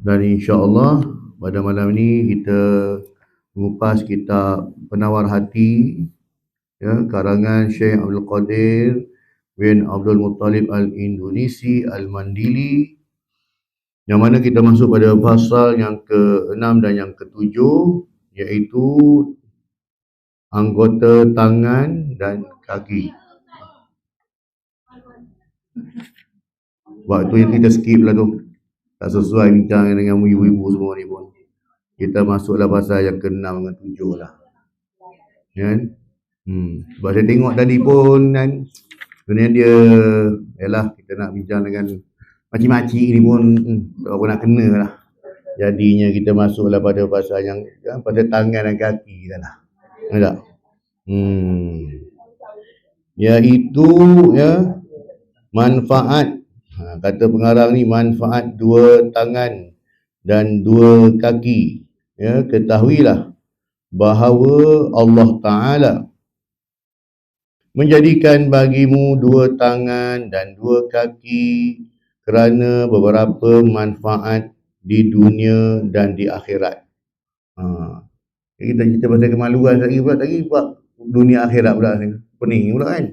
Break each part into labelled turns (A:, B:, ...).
A: Dan insya-Allah pada malam ini kita mengupas kitab Penawar Hati, ya, karangan Syekh Abdul Qadir bin Abdul Muttalib Al-Indonesi Al-Mandili, yang mana kita masuk pada pasal yang ke-6 dan yang ke-7, iaitu anggota tangan dan kaki. Waktu yang kita skip lah tu, tak sesuai bincang dengan ibu-ibu semua ni pun. Kita masuklah pasal yang ke-6 dengan 7 lah, kan? Sebab saya tengok tadi pun kan, sebenarnya dia, yalah, kita nak bincang dengan makcik-makcik ni pun tak apa nak kena lah. Jadinya kita masuklah pada pasal yang pada tangan dan kaki kita lah. Tak? Iaitu ya, manfaat. Kata pengarang ni, manfaat dua tangan dan dua kaki. Ya, ketahuilah bahawa Allah Ta'ala menjadikan bagimu dua tangan dan dua kaki kerana beberapa manfaat di dunia dan di akhirat. Kita cerita pasal kemaluan tadi pula dunia akhirat pula, pening pula kan.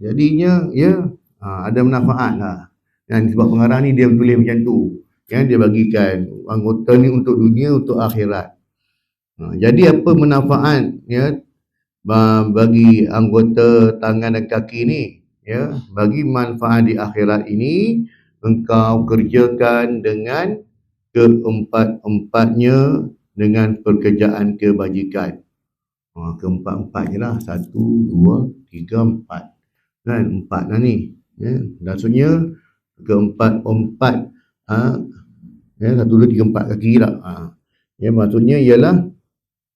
A: Jadinya ya, ada manfaat lah. Dan sebab pengarang ni dia tulis macam tu, yang dia bagikan anggota ni untuk dunia, untuk akhirat. Jadi apa manfaat ya bagi anggota tangan dan kaki ni? Ya, bagi manfaat di akhirat ini, engkau kerjakan dengan keempat-empatnya dengan pekerjaan kebajikan. Keempat-empatnya lah, 1, 2, 3, 4. Kan, 4 lah ni. Ya, maksudnya keempat-empat, 1, 2, 3, 4 kaki lah. Ya, maksudnya ialah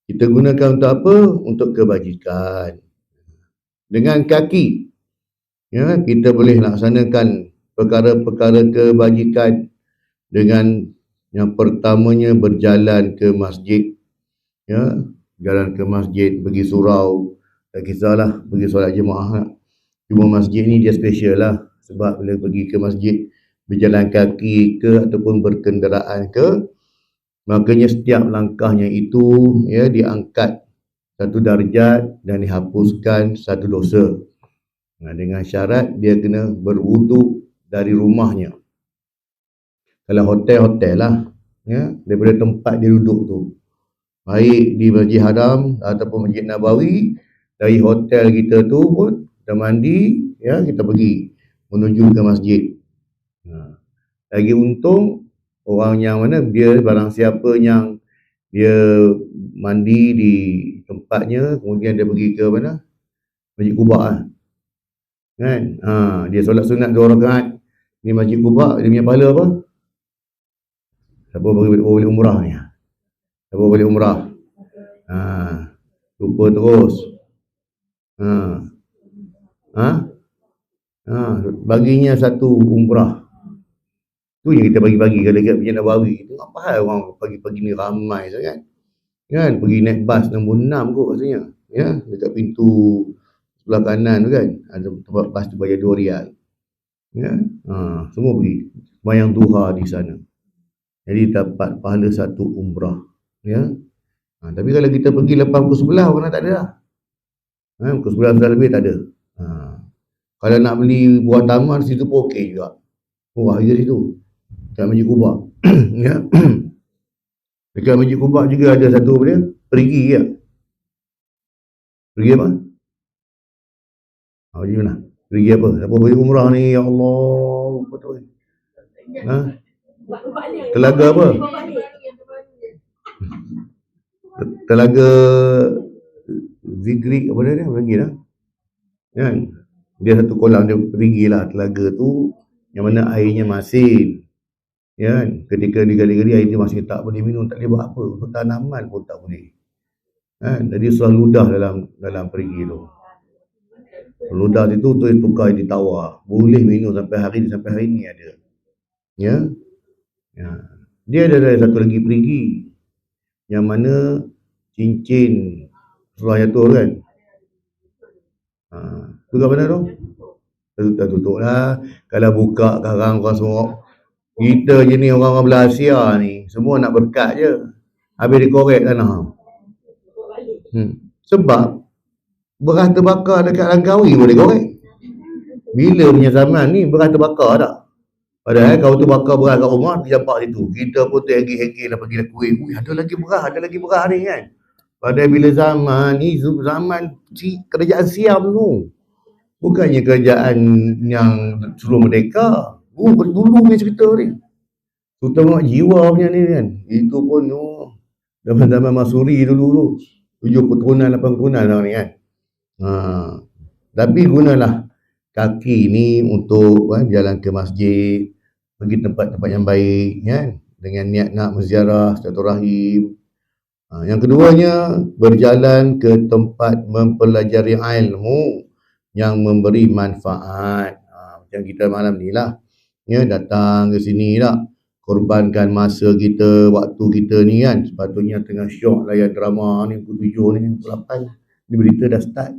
A: kita gunakan untuk apa? Untuk kebajikan. Dengan kaki, ya, kita boleh laksanakan perkara-perkara kebajikan dengan yang pertamanya berjalan ke masjid. Ya, jalan ke masjid, pergi surau, tak kisahlah pergi solat jemaah lah. Cuma masjid ni dia special lah, sebab bila pergi ke masjid berjalan kaki ke ataupun berkenderaan ke, makanya setiap langkahnya itu ya diangkat satu darjat dan dihapuskan satu dosa. Dengan syarat dia kena berwuduk dari rumahnya. Kalau hotel-hotel lah, ya, daripada tempat dia duduk tu, baik di Masjid Haram ataupun Masjid Nabawi, dari hotel kita tu pun kita mandi, ya, kita pergi menuju ke masjid. Lagi untung orang yang mana dia, barang siapa yang dia mandi di tempatnya, kemudian dia pergi ke mana? Masjid Quba lah. Kan? Dia solat sunat 2 rakaat di Masjid Quba, dia punya pahala apa? Siapa boleh umrah ni? Siapa boleh umrah? Lupa terus. Baginya satu umrah. Tu yang kita bagi-bagi kalau dekat Masjid Nabawi. Tu apa hal orang pagi-pagi ni ramai sangat. Kan? Pergi naik bas nombor 6 kot rasanya. Ya, dekat pintu sebelah kanan tu kan, ada tempat bas tu bayar 2 rial. Ya, semua pergi sembahyang duha di sana. Jadi dapat pahala satu umrah. Ya. Tapi kalau kita pergi lepas pukul 11, orang tak ada lah. Pukul 11 sudah lebih tak ada. Kalau nak beli buah taman, situ pun okey juga. Wah, dia situ. Dekat Masjid Quba. Ya. Dekat Masjid Quba juga ada satu apa dia? Perigi ya. Pergi apa? Pergi mana? Pergi apa? Siapa pergi umrah ni? Ya Allah. Betul. Telaga apa? Telaga Zigri apa dia panggil lah. Kan? Dia satu kolam, dia pergi lah telaga tu yang mana airnya masin. Ya, ketika digali-gali air dia masih tak boleh minum, tak boleh buat apa, untuk tanaman pun tak boleh. Jadi soal ludah dalam perigi tu. Ludah itu tu tukar ditawar, boleh minum sampai hari ini ada. Ya. Dia ada satu lagi perigi yang mana cincin Surah Yatul kan. Tu kat mana tu? Dah tutup lah. Kalau buka sekarang orang semua Kita je ni orang-orang belah Asia ni, semua nak berkat je. Habis dikorek tanah. Sebab beras terbakar dekat Langkawi boleh korek. Bila punya zaman ni beras terbakar tak? Padahal kau tu bakar beras kat rumah, jampak situ. Kita pun terhegi-hegi dah pergi dah kuih. Ada lagi beras ni kan. Padahal bila zaman ni, zaman kerajaan Siam tu. Bukannya kerajaan yang sebelum merdeka. Dulu punya cerita ni. Terutama jiwa punya ni kan. Itu pun zaman Masuri dulu tu. 7 keturunan, 8 keturunan lah ni kan. Tapi gunalah kaki ni untuk jalan ke masjid, pergi tempat-tempat yang baik kan, dengan niat nak menziarah silaturahim. Yang keduanya, berjalan ke tempat mempelajari ilmu yang memberi manfaat. Macam kita malam ni lah, ya, datang ke sini lah, korbankan masa kita, waktu kita ni kan. Sepatutnya tengah syok layan drama ni, pukul 7 ni, pukul 8 ni berita dah start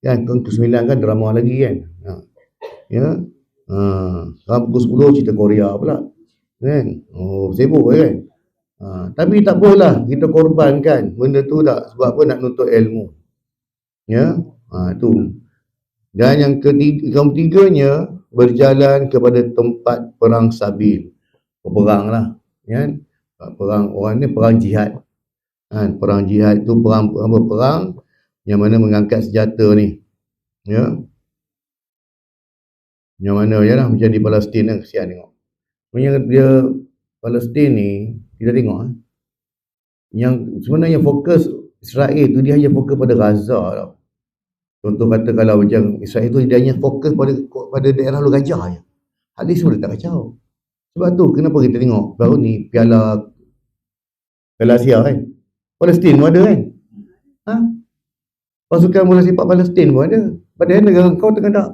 A: kan, pukul 9 kan drama lagi kan. Ya, sekarang pukul 10 cerita Korea pula kan. Sibuk kan. Tapi tak apalah, kita korbankan benda tu tak, sebab apa, nak nuntut ilmu. Ya, tu. Dan yang ketiganya, berjalan kepada tempat perang sabil. Perang lah kan. Perang orang ni perang jihad kan. Perang jihad tu perang yang mana mengangkat senjata ni, ya. Yang mana je lah, macam di Palestin lah, kesian tengok. Sebenarnya dia Palestin ni, kita tengok yang sebenarnya fokus Israel tu, dia hanya fokus pada Gaza tau. Contoh kata kalau macam Israel tu, dia hanya fokus pada daerah Luar Gajah je. Hadis semua dia tak kacau. Sebab tu kenapa kita tengok baru ni Piala Asia kan, Palestin pun ada kan. Pasukan bola sepak Palestin pun ada. Padahal negara kau tengah tak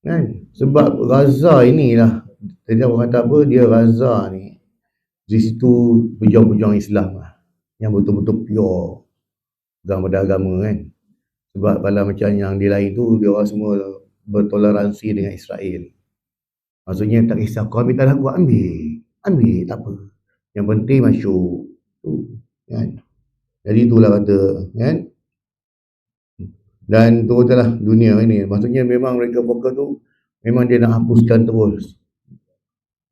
A: kan. Sebab Gaza inilah, tadi orang kata apa, dia Gaza ni di situ pejuang-pejuang Islam lah, yang betul-betul pure pegang pada agama kan. Sebab kalau macam yang di lain tu, dia orang semua bertoleransi dengan Israel. Maksudnya tak kisah kau ambil tanah aku, ambil tak apa, yang penting masuk tu kan. Jadi itulah kata kan. Dan tu adalah dunia ini. Maksudnya memang mereka fokus tu, memang dia nak hapuskan terus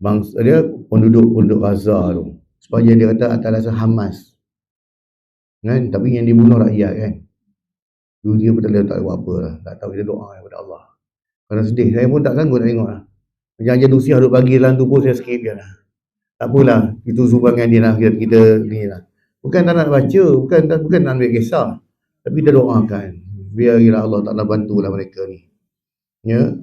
A: bangsa dia, penduduk Gaza tu, supaya dia kata atas dasar Hamas kan. Tapi yang dibunuh rakyat kan. Dunia pun tak buat apa lah. Tak tahu, kita doa kepada Allah. Kerana sedih, saya pun tak sanggup nak tengok lah. Macam Haji Dusiah duk bagi dalam tu pun saya skip je lah. Tak apalah, itu sumbangan dia lah, kita ni lah. Bukan tak nak baca, bukan nak ambil kisah, tapi kita doakan biarlah Allah Ta'ala bantulah mereka ni, ya.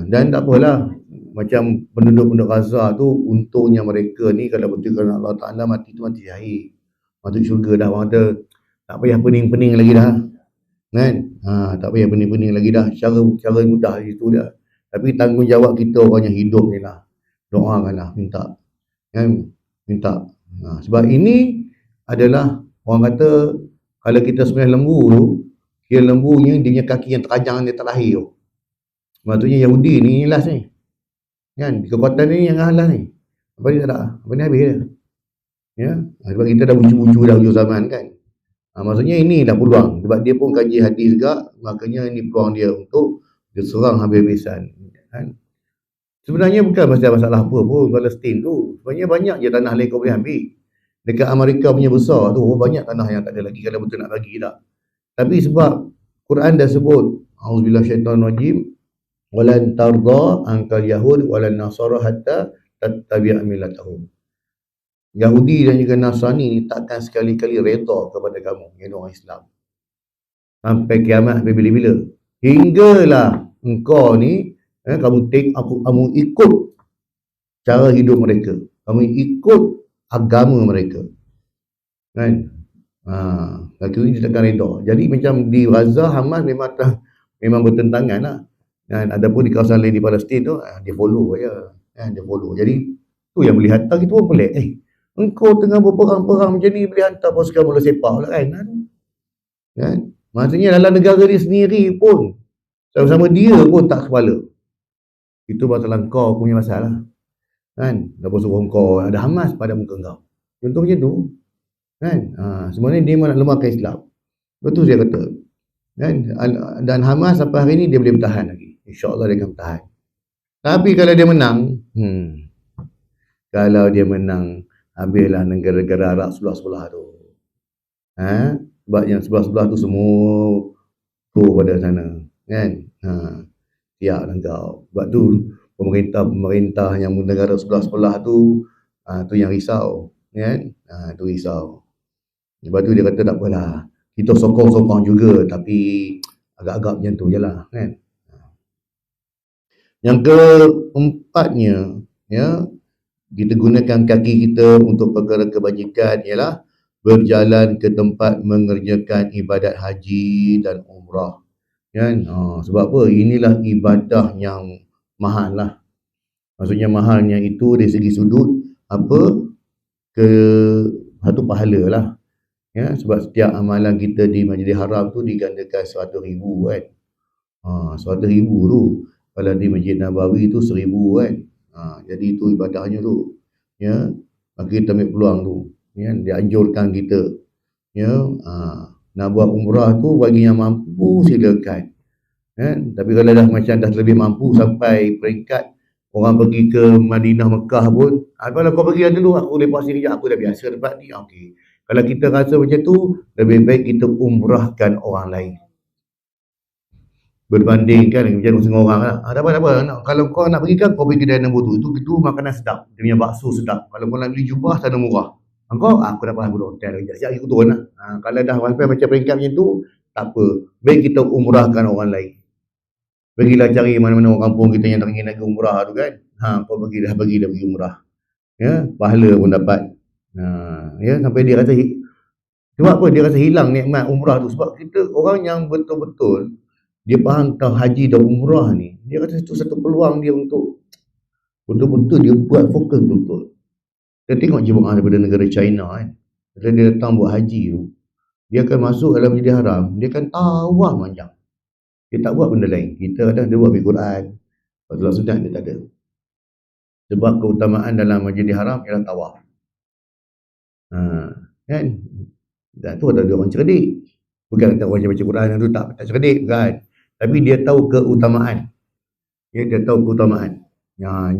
A: Dan tak apalah, macam penduduk Gaza tu, untungnya mereka ni kalau betul kerana Allah Ta'ala, mati tu mati syahid, masuk syurga dah. Orang kata tak payah pening-pening lagi dah kan. Tak payah pening-pening lagi dah, cara mudah itu dah. Tapi tanggungjawab kita orang yang hidup ni lah, doakanlah, minta kan, minta. Sebab ini adalah, orang kata kalau kita sembelih lembu tu, kira lembunya dia punya kaki yang terajang, dia tak lahir tu. Maksudnya Yahudi ni last ni kan, kekuatan ni yang last ni. Apa ni tak ada, apa ni habis dia, ya. Sebab kita dah bucu-bucu dah hujung zaman kan. Maksudnya ini dah peluang, sebab dia pun kaji hadis juga, makanya ini peluang dia untuk dia serang habis-habisan kan. Sebenarnya bukan masalah apa pun Palestin tu, sebenarnya banyak je tanah lain kau boleh ambil. Dekat Amerika punya besar tu, banyak tanah yang tak ada lagi kalau betul nak bagi tak. Tapi sebab Quran dah sebut, auzubillahi minasyaitonirrajim, walan tarda ankal yahud walan nasara hatta tattabi'a millatahum. Yahudi dan juga Nasrani ni takkan sekali-kali redha kepada kamu, yang orang Islam, sampai kiamat, sampai bila-bila. Hinggalah engkau ni kamu ikut cara hidup mereka, kamu ikut agama mereka kan. Lagi dia takkan redha. Jadi macam di Gaza, Hamas memang bertentangan lah. Dan adapun di kawasan lain di Palestin tu, dia follow je kan, dia follow. Jadi tu yang boleh hantar, kita pun pelik. Engkau tengah berperang-perang macam ni, boleh hantar pasukan bola sepak lah kan. Maksudnya dalam negara dia sendiri pun, sama-sama dia pun tak kepala. Itu pasal kau punya masalah. Kan? Dah suruh kau ada Hamas pada muka kau. Contoh macam tu. Kan? Sebenarnya dia nak lemahkan Islam. Betul dia kata. Kan? Dan Hamas sampai hari ni dia boleh bertahan lagi. InsyaAllah dia akan bertahan. Tapi kalau dia menang, kalau dia menang, habislah negara-negara Arab sebelah-sebelah tu. Sebab yang sebelah-sebelah tu semua tu pada sana. Kan? Siap lah kau. Sebab tu pemerintah yang negara sebelah-sebelah tu, tu yang risau. Kan? Tu risau. Sebab tu dia kata tak apalah. Kita sokong-sokong juga, tapi agak-agak macam tu je lah. Kan? Yang keempatnya, ya, kita gunakan kaki kita untuk perkara kebajikan ialah berjalan ke tempat mengerjakan ibadat haji dan umrah. Kan? Sebab apa? Inilah ibadah yang mahal lah. Maksudnya mahalnya itu dari segi sudut apa? Satu pahala lah. Ya, sebab setiap amalan kita di Masjidil Haram tu digandakan 100,000 kan. 100,000 tu. Kalau di Masjid Nabawi tu 1,000 kan. Jadi itu ibadahnya tu. Ya, maka kita ambil peluang tu. Ya, dianjurkan kita. Ya, nak buat umrah tu bagi yang mampu silakan. Kan? Tapi kalau dah macam dah lebih mampu sampai peringkat orang pergi ke Madinah, Mekah pun, kalau kau pergi dulu, aku lepas sini je, aku dah biasa tempat ni, okey. Kalau kita rasa macam tu, lebih baik kita umrahkan orang lain. Berbandingkan macam setengah orang lah. Tak apa. Kalau kau nak pergi kan, kau pergi kedai nombor tu. Itu makanan sedap. Dia punya bakso sedap. Kalau kau nak beli jubah, sana murah. Aku dapat aku hotel lagi. Siap aku turun lah. Kalau dah sampai macam peringkat macam tu, tak apa. Baik kita umrahkan orang lain. Pergilah cari mana-mana orang kampung kita yang tak ingin nak pergi umrah tu kan. Kau pergi umrah. Ya, pahala pun dapat. Ya, sampai dia rasa sebab apa dia rasa hilang nikmat umrah tu? Sebab kita orang yang betul-betul dia faham tentang haji dan umrah ni, dia rasa itu satu peluang dia untuk betul-betul dia buat fokus betul-betul. Kita tengok jemaah daripada negara China kan. Bila dia datang buat haji tu, dia akan masuk dalam Masjidil Haram, dia akan tawaf panjang. Dia tak buat benda lain. Kita kadang dia buat Al-Quran, solat sunat dia tak ada. Sebab keutamaan dalam Masjidil Haram ialah tawaf. Kan? Dan tu ada orang cerdik. Bukan kata orang baca Quran tu tak cerdik kan. Tapi dia tahu keutamaan. Dia tahu keutamaan.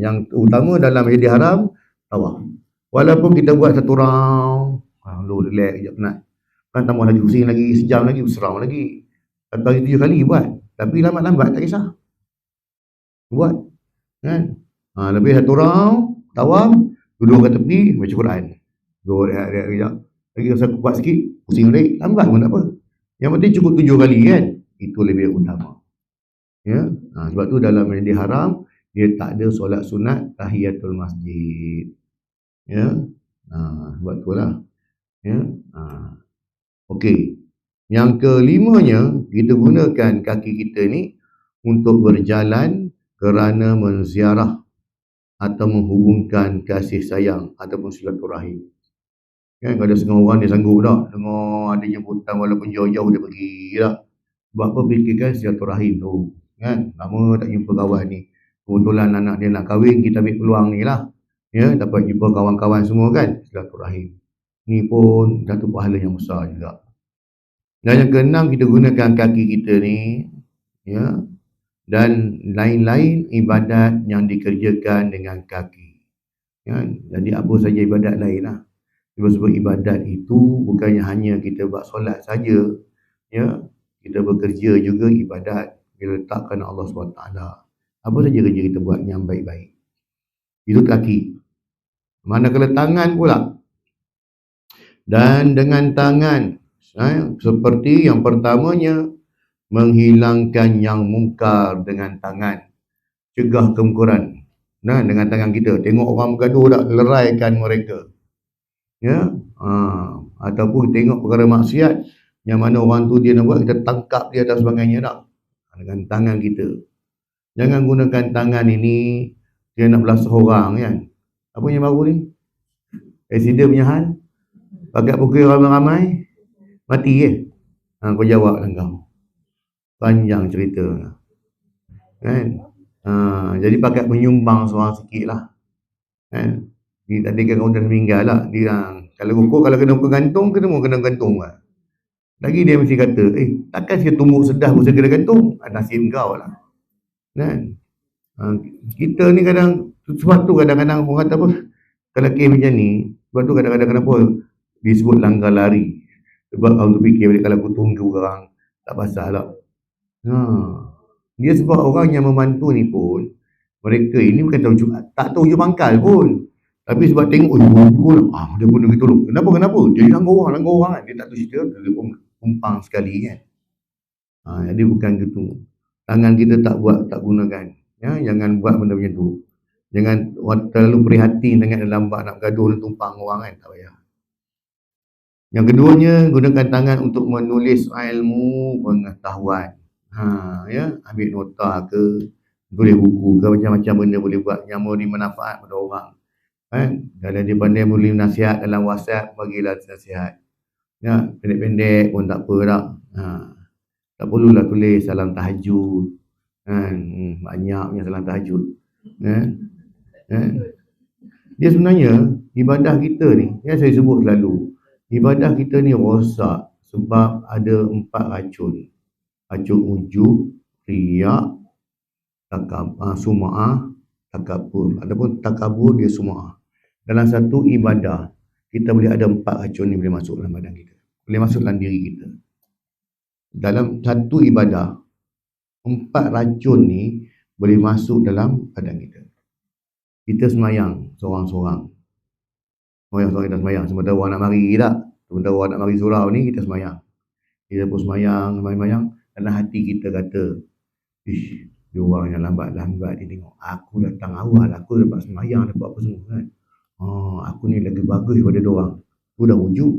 A: Yang utama dalam Masjidil Haram tawaf. Walaupun kita buat satu round, relax sekejap penat. Kan tambah lagi pusing lagi, sejam lagi, serang lagi. Satu hari 7 kali buat. Tapi lambat-lambat tak kisah. Buat. Kan? Lebih satu round, tawaf, duduk kat tepi, baca Quran. Duduk rehat sekejap. Lagi rasa kuat sikit, pusing lagi, lambat pun tak apa. Yang penting cukup 7 kali kan. Itu lebih utama. Ya, sebab tu dalam Masjidil Haram dia tak ada solat sunat tahiyatul masjid. Ya, sebab itulah. Ya, okey. Yang kelimanya, kita gunakan kaki kita ni untuk berjalan kerana menziarah atau menghubungkan kasih sayang ataupun silaturahim. Kan kalau setengah orang dia sanggup tak dengar ada jemputan walaupun jauh-jauh dia pergi tak. Sebab apa fikirkan silaturahim tu. Kan, lama tak jumpa kawan ni. Kebetulan anak dia nak kahwin, kita ambil peluang ni lah. Ya, dapat jumpa kawan-kawan semua kan, silaturahim. Ni pun satu pahala yang besar juga. Dan yang keenam, kita gunakan kaki kita ni, ya, dan lain-lain ibadat yang dikerjakan dengan kaki. Ya, jadi apa saja ibadat lain lah. Sebab ibadat itu bukannya hanya kita buat solat saja, ya, kita bekerja juga ibadat. Kita letakkan Allah SWT. Apa saja kerja kita buat yang baik-baik. Itu kaki. Manakala tangan pula. Dan dengan tangan, seperti yang pertamanya, menghilangkan yang mungkar dengan tangan. Cegah kemungkaran. Dengan tangan kita. Tengok orang bergaduh tak, leraikan mereka. Ya, ataupun tengok perkara maksiat yang mana orang tu dia nak buat, kita tangkap dia dan sebagainya tak. Dengan tangan kita. Jangan gunakan tangan ini dia nak belasah orang kan. Apa yang baru ni? Presiden punya hal. Pakai pukul ramai-ramai, mati kau jawab lah kau. Panjang cerita. Kan? Jadi pakai menyumbang seorang sikit lah. Kan? Tadi kan kau dah meninggal lah. Kalau kena hukum gantung, kena gantung lah. Lagi dia mesti kata, takkan saya tumbuk sedah pun saya kena gantung. Nasib kau lah. Kan? Kita ni kadang, sebab tu kadang-kadang orang kata apa, kalau kes macam ni, sebab tu kadang-kadang kenapa disebut langgar lari. Sebab orang tu fikir balik, kalau aku tunggu orang, tak pasal lah. Dia sebab orang yang membantu ni pun, mereka ini bukan tak tahu hujung pangkal pun. Tapi sebab tengok, dia pun nak tolong. Kenapa? Dia langgar orang kan. Dia tak tahu cerita, dia pun umpang sekali kan. Jadi bukan gitu. Tangan kita tak gunakan. Ya, jangan buat benda macam tu. Jangan terlalu prihatin dengan lambat nak gaduh nak tumpang orang kan, tak payah. Yang keduanya, gunakan tangan untuk menulis ilmu pengetahuan. Ya, ambil nota ke, tulis buku ke, macam-macam benda boleh buat yang memberi manfaat pada orang. Kan? Kalau dia pandai boleh nasihat dalam WhatsApp, bagilah nasihat. Ya, pendek-pendek pun tak apa tak. Tak perlulah tulis salam tahajud. Kan? Banyaknya salam tahajud. Kan? Dia sebenarnya ibadah kita ni, yang saya sebut selalu, ibadah kita ni rosak sebab ada 4 racun. Racun ujub, riak, sum'ah, takabur. Adapun takabur dia sum'ah. Dalam satu ibadah, kita boleh ada 4 racun ni boleh masuk dalam badan kita. Boleh masuk dalam diri kita. Dalam satu ibadah, 4 racun ni boleh masuk dalam badan kita. Kita semayang seorang-seorang. Kita semayang. Sementara orang nak mari tak? Sementara orang nak mari surau ni, kita semayang. Kita pun semayang. Dalam hati kita kata, dia orang yang lambat-lambat dia tengok. Aku datang awal, aku dapat semayang, dapat apa semua kan. Aku ni lagi bagus daripada dia orang. Tu dah wujud.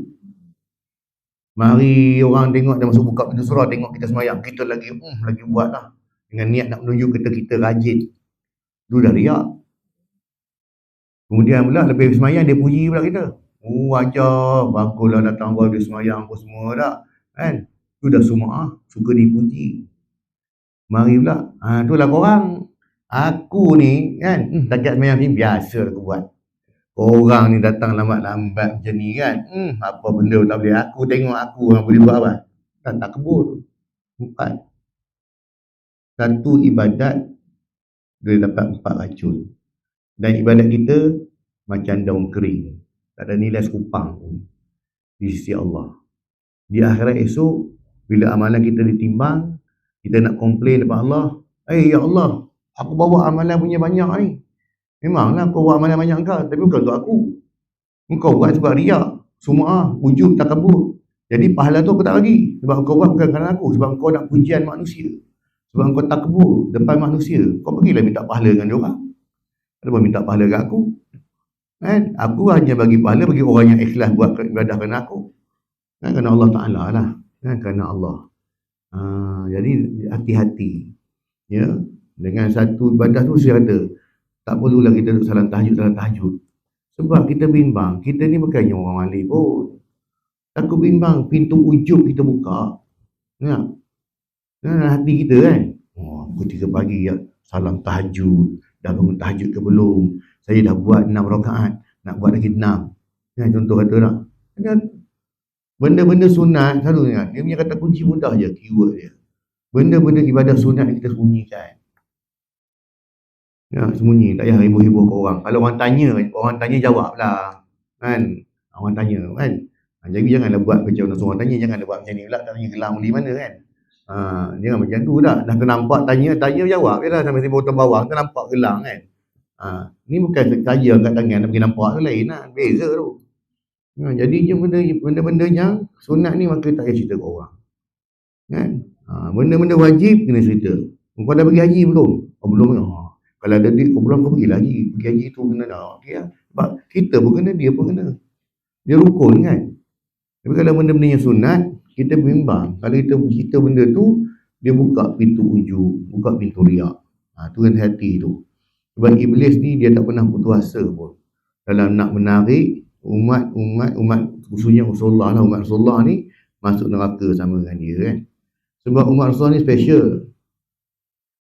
A: Mari orang tengok dia masuk buka pintu surau, tengok kita semayang. Kita lagi buat lah. Dengan niat nak menunjuk kita rajin. Tu dah riak. Kemudian pula lebih semayang, dia puji pula kita. Ajar, baguslah datang awal dia semayang apa semua tak. Kan? Tu dah sum'ah, suka dipuji. Mari pula, itulah korang. Aku ni kan, takat semayang ni biasa aku buat. Orang ni datang lambat-lambat macam ni kan. Apa benda tak boleh. Aku tengok aku yang boleh buat apa. Tak kebur. 4. Satu ibadat boleh dapat 4 racun. Dan ibadat kita macam daun kering. Tak ada nilai sekupang pun di sisi Allah. Di akhirat esok, bila amalan kita ditimbang, kita nak komplain depan Allah. Ya Allah, aku bawa amalan punya banyak ni. Memanglah kau buat amalan banyak kau, tapi bukan untuk aku. Kau buat sebab riak, sum'ah, ujub, takabur. Jadi pahala tu aku tak bagi. Sebab kau buat bukan kerana aku. Sebab kau nak pujian manusia. Sebab kau takabur depan manusia. Kau pergilah minta pahala dengan dia orang. Kenapa minta pahala kat aku? Kan? Aku hanya bagi pahala bagi orang yang ikhlas buat ibadah kerana aku. Kan? Kerana Allah Ta'ala lah. Kan? Kerana Allah. Jadi hati-hati. Ya. Dengan satu ibadah tu saya kata, tak perlulah kita duduk salam tahajud. Sebab kita bimbang. Kita ni bukannya orang malih pun. Takut bimbang. Pintu ujub kita buka. Ya. Dalam hati kita kan. Pukul 3 pagi ya. Salam tahajud. Dah bangun tahajud ke belum? Saya dah buat 6 rakaat. Nak buat lagi 6. Kan contoh kata tak? Kan? Benda-benda sunat selalu ingat. Dia punya kata kunci mudah je. Keyword dia. Benda-benda ibadah sunat yang kita sembunyikan. Ya, sembunyi. Tak payah heboh-heboh ke orang. Kalau orang tanya jawab lah. Kan? Orang tanya kan? Jadi janganlah buat macam orang tanya. Janganlah buat macam ni pula. Tak tanya gelang di mana kan? Jangan macam tu dah. Dah ternampak tanya jawab je lah. Sampai si botol bawang ternampak gelang kan. Ni bukan saja kat tangan nak pergi nampak tu lain lah. Beza tu. Jadi je benda-benda yang sunat ni maka tak payah cerita ke orang. Kan? Benda-benda wajib kena cerita. Kau dah pergi haji belum? Belum. Kalau ada duit kau belum, kau pergi lagi. Pergi haji tu kena dah. Okay, lah. Sebab kita pun kena, dia pun kena. Dia rukun kan. Tapi kalau benda-benda yang sunat, kita bimbang. Kalau kita cerita benda tu, dia buka pintu ujub, buka pintu riak. Tu kan hati tu. Sebab iblis ni dia tak pernah putus asa pun. Dalam nak menarik umat khususnya Rasulullah lah, umat Rasulullah ni masuk neraka sama dengan dia kan. Sebab umat Rasulullah ni special.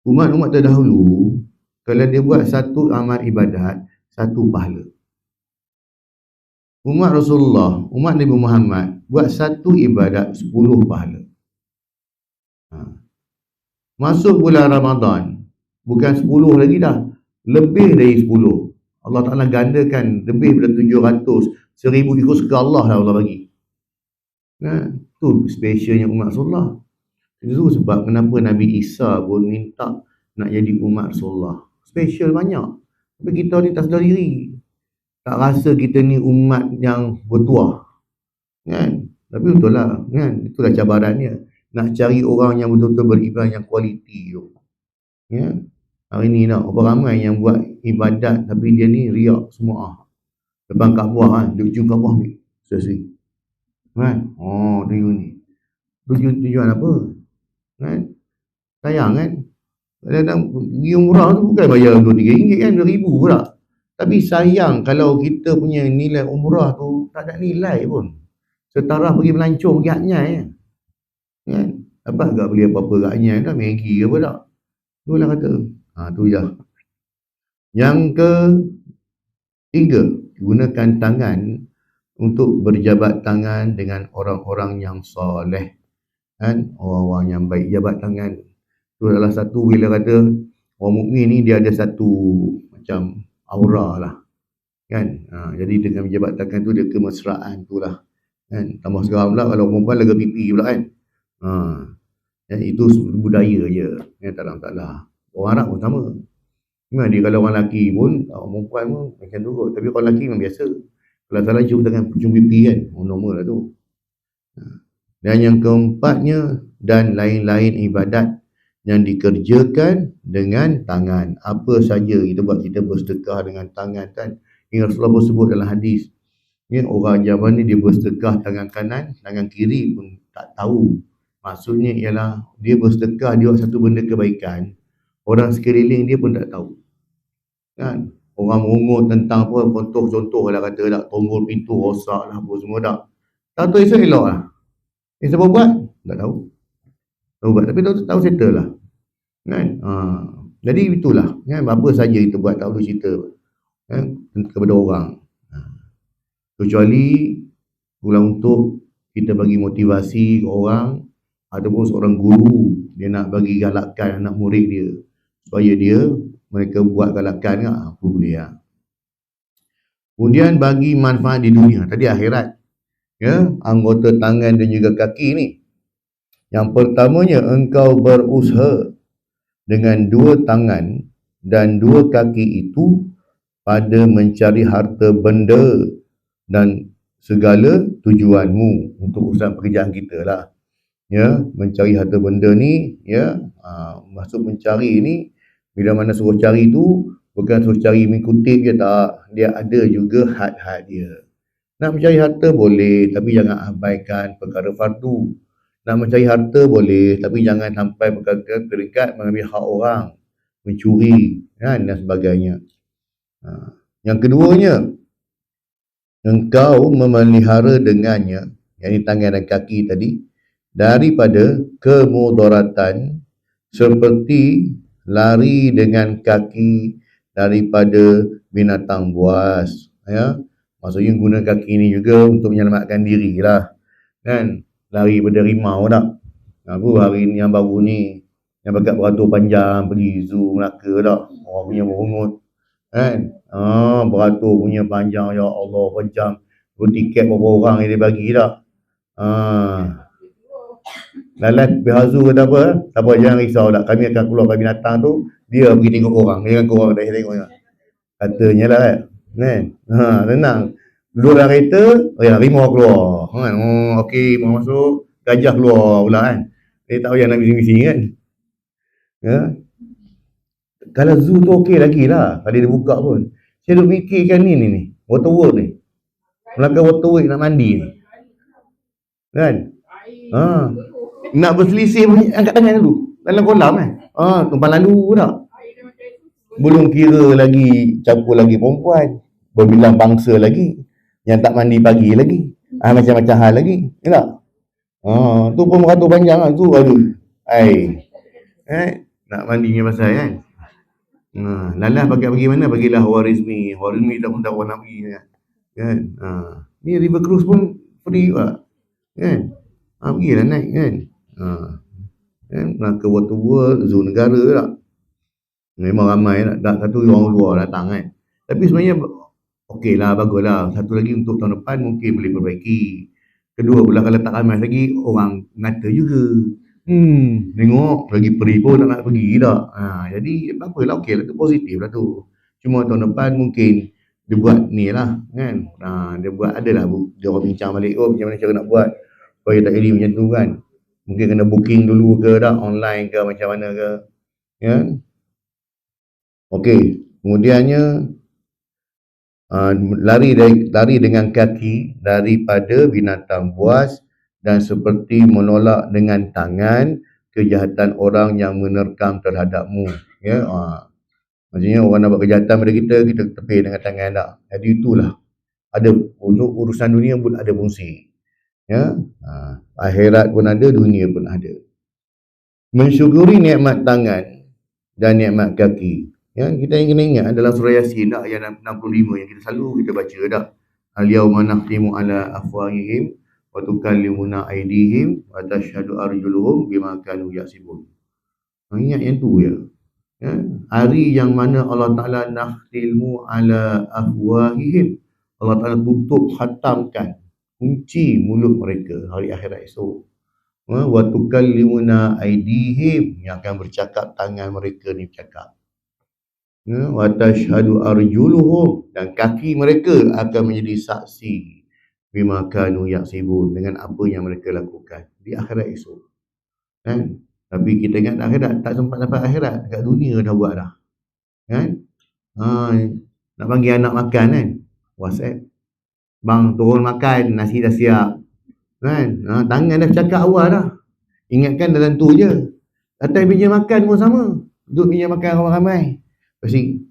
A: Umat-umat terdahulu, kalau dia buat satu amal ibadat, satu pahala. Umat Rasulullah, umat Nabi Muhammad, buat satu ibadat, 10 pahala. Masuk bulan Ramadan, bukan 10 lagi dah, lebih dari 10. Allah Ta'ala gandakan lebih daripada 700, 1000 ikut suka Allah lah Allah bagi. Itu specialnya umat Rasulullah. Itu sebab kenapa Nabi Isa pun minta nak jadi umat Rasulullah. Special banyak. Tapi kita ni tak sedar diri. Tak rasa kita ni umat yang bertuah. Kan? Tapi betul lah. Kan? Itulah cabarannya. Nak cari orang yang betul-betul beribadah yang kualiti tu. Ya? Hari ni nak berapa ramai yang buat ibadat tapi dia ni riak semua. Depan Kaabah kan. Dia ujung Kaabah ni. Selesai. Kan? Oh, tujuan ni. Tujuan apa? Kan? Sayang kan? Kadang-kadang pergi umrah tu bukan bayar RM2-3 kan, RM2,000 pula. Tapi sayang kalau kita punya nilai umrah tu tak ada nilai pun. Setara pergi melancong pergi Haknyai kan? Dapat tak beli apa-apa kat Haknyai dah, Maggi ke apa tak? Tu lah kata. Tu je. Yang ketiga, gunakan tangan untuk berjabat tangan dengan orang-orang yang soleh. Kan? Orang-orang yang baik, jabat tangan. Itu adalah satu, bila kata orang mukmin ni dia ada satu macam aura lah. Kan? Jadi dengan jabat tangan tu dia kemesraan tu lah. Kan? Tambah sekarang pula kalau perempuan lega pipi pula kan. Itu budaya je. Tak lah. Orang Arab pun sama. Memang dia kalau orang lelaki pun, orang perempuan pun macam tu kot. Tapi orang lelaki memang biasa. Kalau salah cium tangan, cium pipi kan. Normal lah tu. Dan yang keempatnya, dan lain-lain ibadat yang dikerjakan dengan tangan. Apa saja kita buat, kita bersedekah dengan tangan kan. Yang Rasulullah sebut dalam hadis. Orang zaman ni dia bersedekah tangan kanan, tangan kiri pun tak tahu. Maksudnya ialah dia bersedekah, dia buat satu benda kebaikan. Orang sekeliling dia pun tak tahu. Kan? Orang merungut tentang apa, contoh lah kata tak, tombol pintu rosak lah apa semua tak. Tak tahu esok elok lah. Siapa buat? Tak tahu. Tahu buat, tapi tahu settle lah. Kan? Jadi itulah. Kan? Apa saja kita buat tak perlu cerita. Kan? Kepada orang. Kecuali pula untuk kita bagi motivasi ke orang, ataupun seorang guru dia nak bagi galakan anak murid dia supaya mereka buat galakan ke, apa boleh lah. Kemudian bagi manfaat di dunia, tadi akhirat. Ya, anggota tangan dan juga kaki ni. Yang pertamanya, engkau berusaha dengan 2 tangan dan 2 kaki itu pada mencari harta benda dan segala tujuanmu untuk urusan pekerjaan kita lah. Ya, mencari harta benda ni, ya, maksud mencari ni, bila mana suruh cari tu, bukan suruh cari mengikutip je tak, dia ada juga had-had dia. Nak mencari harta boleh, tapi jangan abaikan perkara fardu. Nak mencari harta boleh, tapi jangan sampai perkara terikat mengambil hak orang, mencuri, kan, dan sebagainya. Yang keduanya, engkau memelihara dengannya, yakni tangan dan kaki tadi, daripada kemudaratan seperti lari dengan kaki daripada binatang buas. Ya, maksudnya guna kaki ini juga untuk menyelamatkan diri lah. Kan? Lari pada rimau tak? Aku hari ni yang baru ni, yang pakai beratur panjang pergi zoo Melaka tak? Orang punya merungut. Kan? Beratur punya panjang, ya Allah, panjang. Bertiket berapa orang yang dia bagi tak? Lalat bihazu kata apa? Tak apa, jangan risau tak. Kami akan keluarkan binatang tu, dia pergi tengok orang. Jangan korang dah tengok. Katanya lah kan. Tenang. Duduk dalam kereta, rimau keluar. Okey, mau masuk, gajah keluar pula kan. Dia tak payah nak bising-bising kan. Ya. Kalau zoo tu okey lagi lah. Kalau dia buka pun. Saya duk fikirkan ni. Waterworld ni. Melaka Waterworld nak mandi ni. Kan? Nak berselisih angkat tangan dulu. Dalam kolam kan. Tumpang lalu tak. Belum kira lagi, campur lagi perempuan. Berbilang bangsa lagi. Yang tak mandi pagi lagi. Macam-macam hal lagi. Ya tak? Tu pun beratur panjang lah. Tu aduh. nak mandinya pasal kan. Lalas bagi mana, bagilah Khwarizmi tak pun tak nak pergi kan. Ni river cruise pun free juga kan. Pergilah naik kan. Ke Water World, Zoo Negara tak. Memang ramai tak satu orang luar datang kan. Tapi sebenarnya okey lah, bagus lah. Satu lagi untuk tahun depan mungkin boleh perbaiki. Kedua pula kalau tak ramai lagi, orang ngata juga. Tengok lagi peri pun tak nak pergi tak. Jadi apa lah, okey lah tu, positif lah tu. Cuma tahun depan mungkin dia buat ni lah kan. Dia buat adalah dia orang bincang balik macam mana cara nak buat supaya tak jadi macam tu kan. Mungkin kena booking dulu ke tak, online ke macam mana ke. Ya. Okey, kemudiannya lari dengan kaki daripada binatang buas dan seperti menolak dengan tangan kejahatan orang yang menerkam terhadapmu. Ya, maksudnya orang nak buat kejahatan pada kita tepih dengan tangan tak. Jadi itulah, ada untuk urusan dunia pun ada fungsi. Ya, akhirat pun ada, dunia pun ada. Mensyukuri nikmat tangan dan nikmat kaki. Ya, kita kena ingat dalam surah Yasin dah, ayat 65 yang kita selalu kita baca dah. Al-yawma nakhtimu ala afwahihim wa tukallimuna aydihim wa tashhadu arjuluhum bima kanu yaksibun. Ingat yang tu ya. Hari yang mana Allah Ta'ala nakhtimu ala afwahihim, Allah Ta'ala tutup, khatamkan, kunci mulut mereka hari akhirat esok. Wa tukallimuna aydihim, yang akan bercakap tangan mereka ni bercakap. Wa tashhadu arjuluhum, dan kaki mereka akan menjadi saksi bima kanu yaksibun, dengan apa yang mereka lakukan di akhirat esok. Kan? Tapi kita ingat akhirat, tak sempat dapat akhirat, dekat dunia dah buat dah. Kan? Nak panggil anak makan kan, WhatsApp, bang turun makan, nasi dah siap. Kan? Tangan dah cakap awal dah. Ingatkan dalam tu je. Datang meja makan pun sama. Duduk meja makan ramai-ramai. Pasing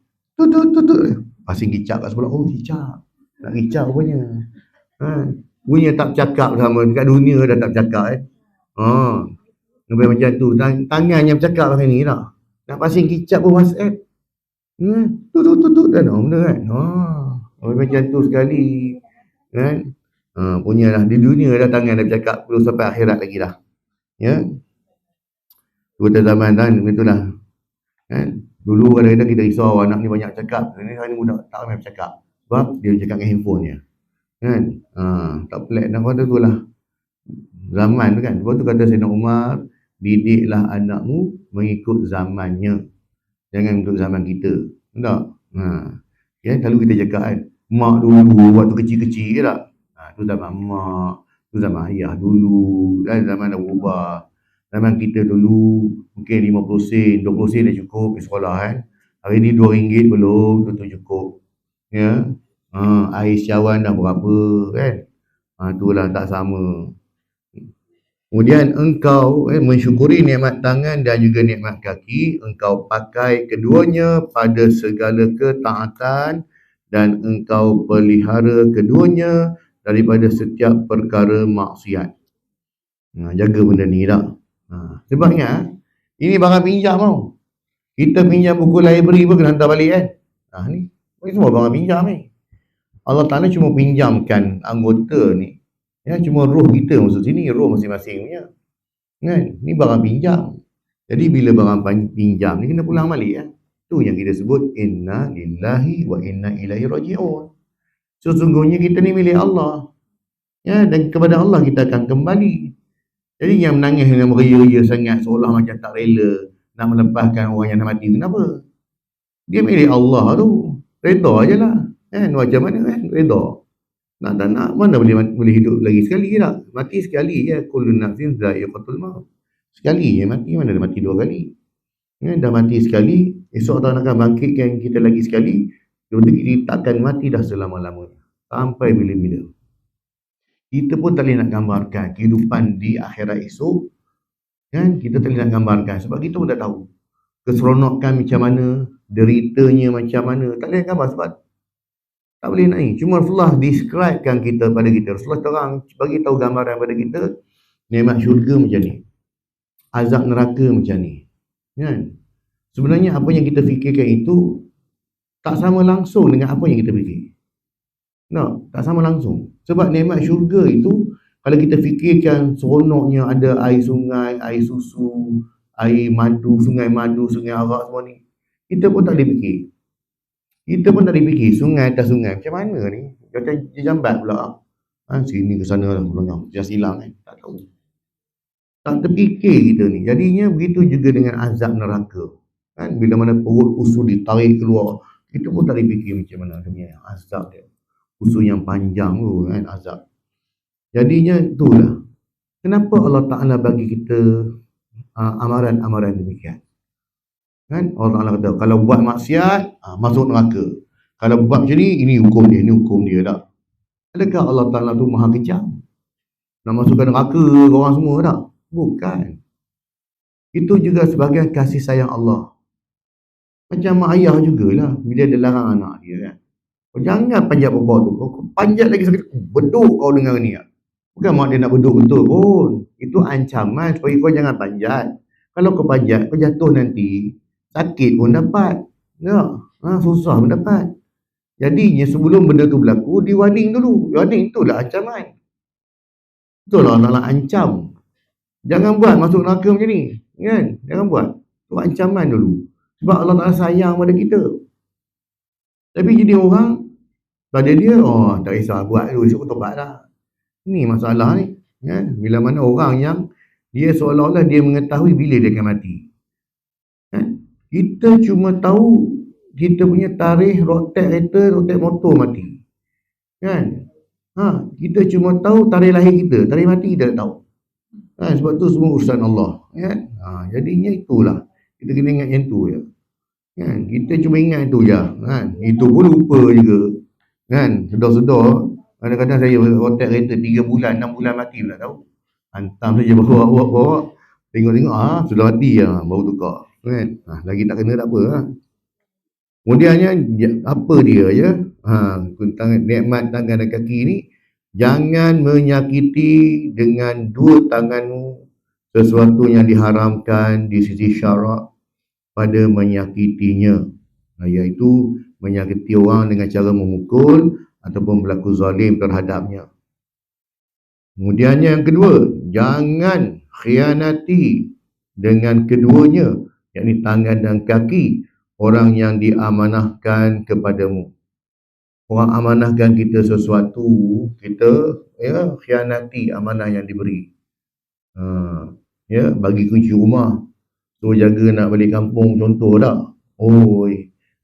A: pasing kicap kat sebelah. Oh, kicap. Nak kicap rupanya. Punya tak cakap sama. Dekat dunia dah tak cakap Nampak macam tu. Tangan yang bercakap macam ni tak. Nak pasing kicap pun WhatsApp. Tutut dah nak benda kan. Macam tu sekali. Kan? Punyalah di dunia dah tangan dah bercakap. Belum sampai akhirat lagi dah. Ya. Kita zaman kan itulah. Kan? Dulu kadang-kadang kita risau anak ni banyak cakap. Ini budak tak ramai bercakap. Sebab dia cakap dengan handphone dia. Kan? Tak pelik dah pada tu lah. Zaman tu kan. Sebab tu kata Sayyidina Umar, didiklah anakmu mengikut zamannya. Jangan ikut zaman kita. Tak? Ya, selalu kita cakap kan, mak dulu waktu kecil-kecil tak? Tu zaman mak, tu zaman ayah dulu. Dan zaman dah berubah. Zaman kita dulu mungkin 50 sen, 20 sen dah cukup di sekolah kan. Hari ni RM2 belum tentu cukup. Ya. Air cawan dah berapa kan. Itulah tak sama. Kemudian engkau mensyukuri nikmat tangan dan juga nikmat kaki, engkau pakai keduanya pada segala ketaatan dan engkau pelihara keduanya daripada setiap perkara maksiat. Jaga benda ni tak? Sebabnya ini barang pinjam tau. Kita pinjam buku library pun kena hantar balik kan. Ni semua barang pinjam ni. Allah Ta'ala cuma pinjamkan anggota ni. Ya, cuma roh kita masuk sini, roh masing-masing punya. Kan? Ni barang pinjam. Jadi bila barang pinjam ni kena pulang balik ya. Tu yang kita sebut inna lillahi wa inna ilaihi raji'un. Sesungguhnya kita ni milik Allah. Ya, dan kepada Allah kita akan kembali. Jadi yang menangis dengan beria-ria sangat seolah macam tak rela nak melepaskan orang yang dah mati, kenapa? Dia milik Allah tu. Reda ajalah. Kan? Macam mana kan? Reda. Nak tak nak, mana boleh hidup lagi sekali tak? Mati sekali ya. Kullu nafsin dha'iqatul maut. Sekali je mati, mana ada mati dua kali. Ya, dah mati sekali, esok Allah akan bangkitkan kita lagi sekali. Kita takkan mati dah selama-lamanya. Sampai bila-bila. Kita pun tak boleh nak gambarkan kehidupan di akhirat esok. Kan? Kita tak boleh nak gambarkan. Sebab kita pun dah tahu. Keseronokan macam mana, deritanya macam mana. Tak boleh gambar sebab tak boleh nak ni. Cuma Rasulullah describekan kita pada kita. Rasulullah terang bagi tahu gambaran pada kita. Nikmat syurga macam ni. Azab neraka macam ni. Kan? Sebenarnya apa yang kita fikirkan itu tak sama langsung dengan apa yang kita fikir. No, tak sama langsung. Sebab nikmat syurga itu, kalau kita fikirkan seronoknya ada air sungai, air susu, air madu, sungai arak semua ni, kita pun tak boleh fikir. Kita pun tak boleh fikir sungai atas sungai. Macam mana ni? Macam jambat pula. Sini ke sana lah, just hilang kan. Tak tahu. Tak terfikir kita ni. Jadinya begitu juga dengan azab neraka. Kan? Bila mana perut usul ditarik keluar, kita pun tak boleh fikir macam mana dunia azab dia. Usul yang panjang tu kan, azab. Jadinya itulah. Kenapa Allah Ta'ala bagi kita amaran-amaran demikian? Kan? Allah Ta'ala kata, kalau buat maksiat, masuk neraka. Kalau buat macam ni, ini hukum dia tak? Adakah Allah Ta'ala tu maha kejam? Nak masukkan neraka ke orang semua tak? Bukan. Itu juga sebagai kasih sayang Allah. Macam mak ayah jugalah, bila dia larang anak dia kan. Jangan panjat pokok tu. Kau panjat lagi sakit. Beduk kau dengar ni. Bukan mak dia nak beduk betul pun. Itu ancaman supaya kau jangan panjat. Kalau kau panjat, kau jatuh nanti. Sakit pun dapat. Ya. Susah pun dapat. Jadinya sebelum benda tu berlaku, di warning dulu. Warning itulah ancaman. Itulah Allah nak ancam. Jangan buat masuk neraka macam ni. Kan? Jangan buat. Itu ancaman dulu. Sebab Allah Ta'ala sayang pada kita. Tapi jadi orang, pada dia, tak kisah buat dulu, esok tobat lah. Ini masalah ni. Ya? Bila mana orang yang dia seolah-olah dia mengetahui bila dia akan mati. Ya? Kita cuma tahu kita punya tarikh rotek kereta, rotek motor mati. Kan? Kita cuma tahu tarikh lahir kita, tarikh mati kita tak tahu. Sebab tu semua urusan Allah. Ya? Jadinya itulah. Kita kena ingat yang tu ya. Kan? Kita cuma ingat itu je. Kan? Itu pun lupa juga. Kan? Sedar-sedar. Kadang-kadang saya rotek kereta 3 bulan, 6 bulan mati pula tahu. Hantam saja bawa. Tengok-tengok, sudah mati lah. Baru tukar. Kan? Lagi tak kena tak apa. Kemudiannya, apa dia ya? Nikmat tangan dan kaki ni. Jangan menyakiti dengan 2 tanganmu sesuatu yang diharamkan di sisi syarak pada menyakitinya, iaitu menyakiti orang dengan cara memukul ataupun berlaku zalim terhadapnya. Kemudiannya yang kedua, jangan khianati dengan keduanya, yakni tangan dan kaki orang yang diamanahkan kepadamu. Orang amanahkan kita sesuatu, kita khianati amanah yang diberi. Bagi kunci rumah, tu jaga nak balik kampung contoh tak?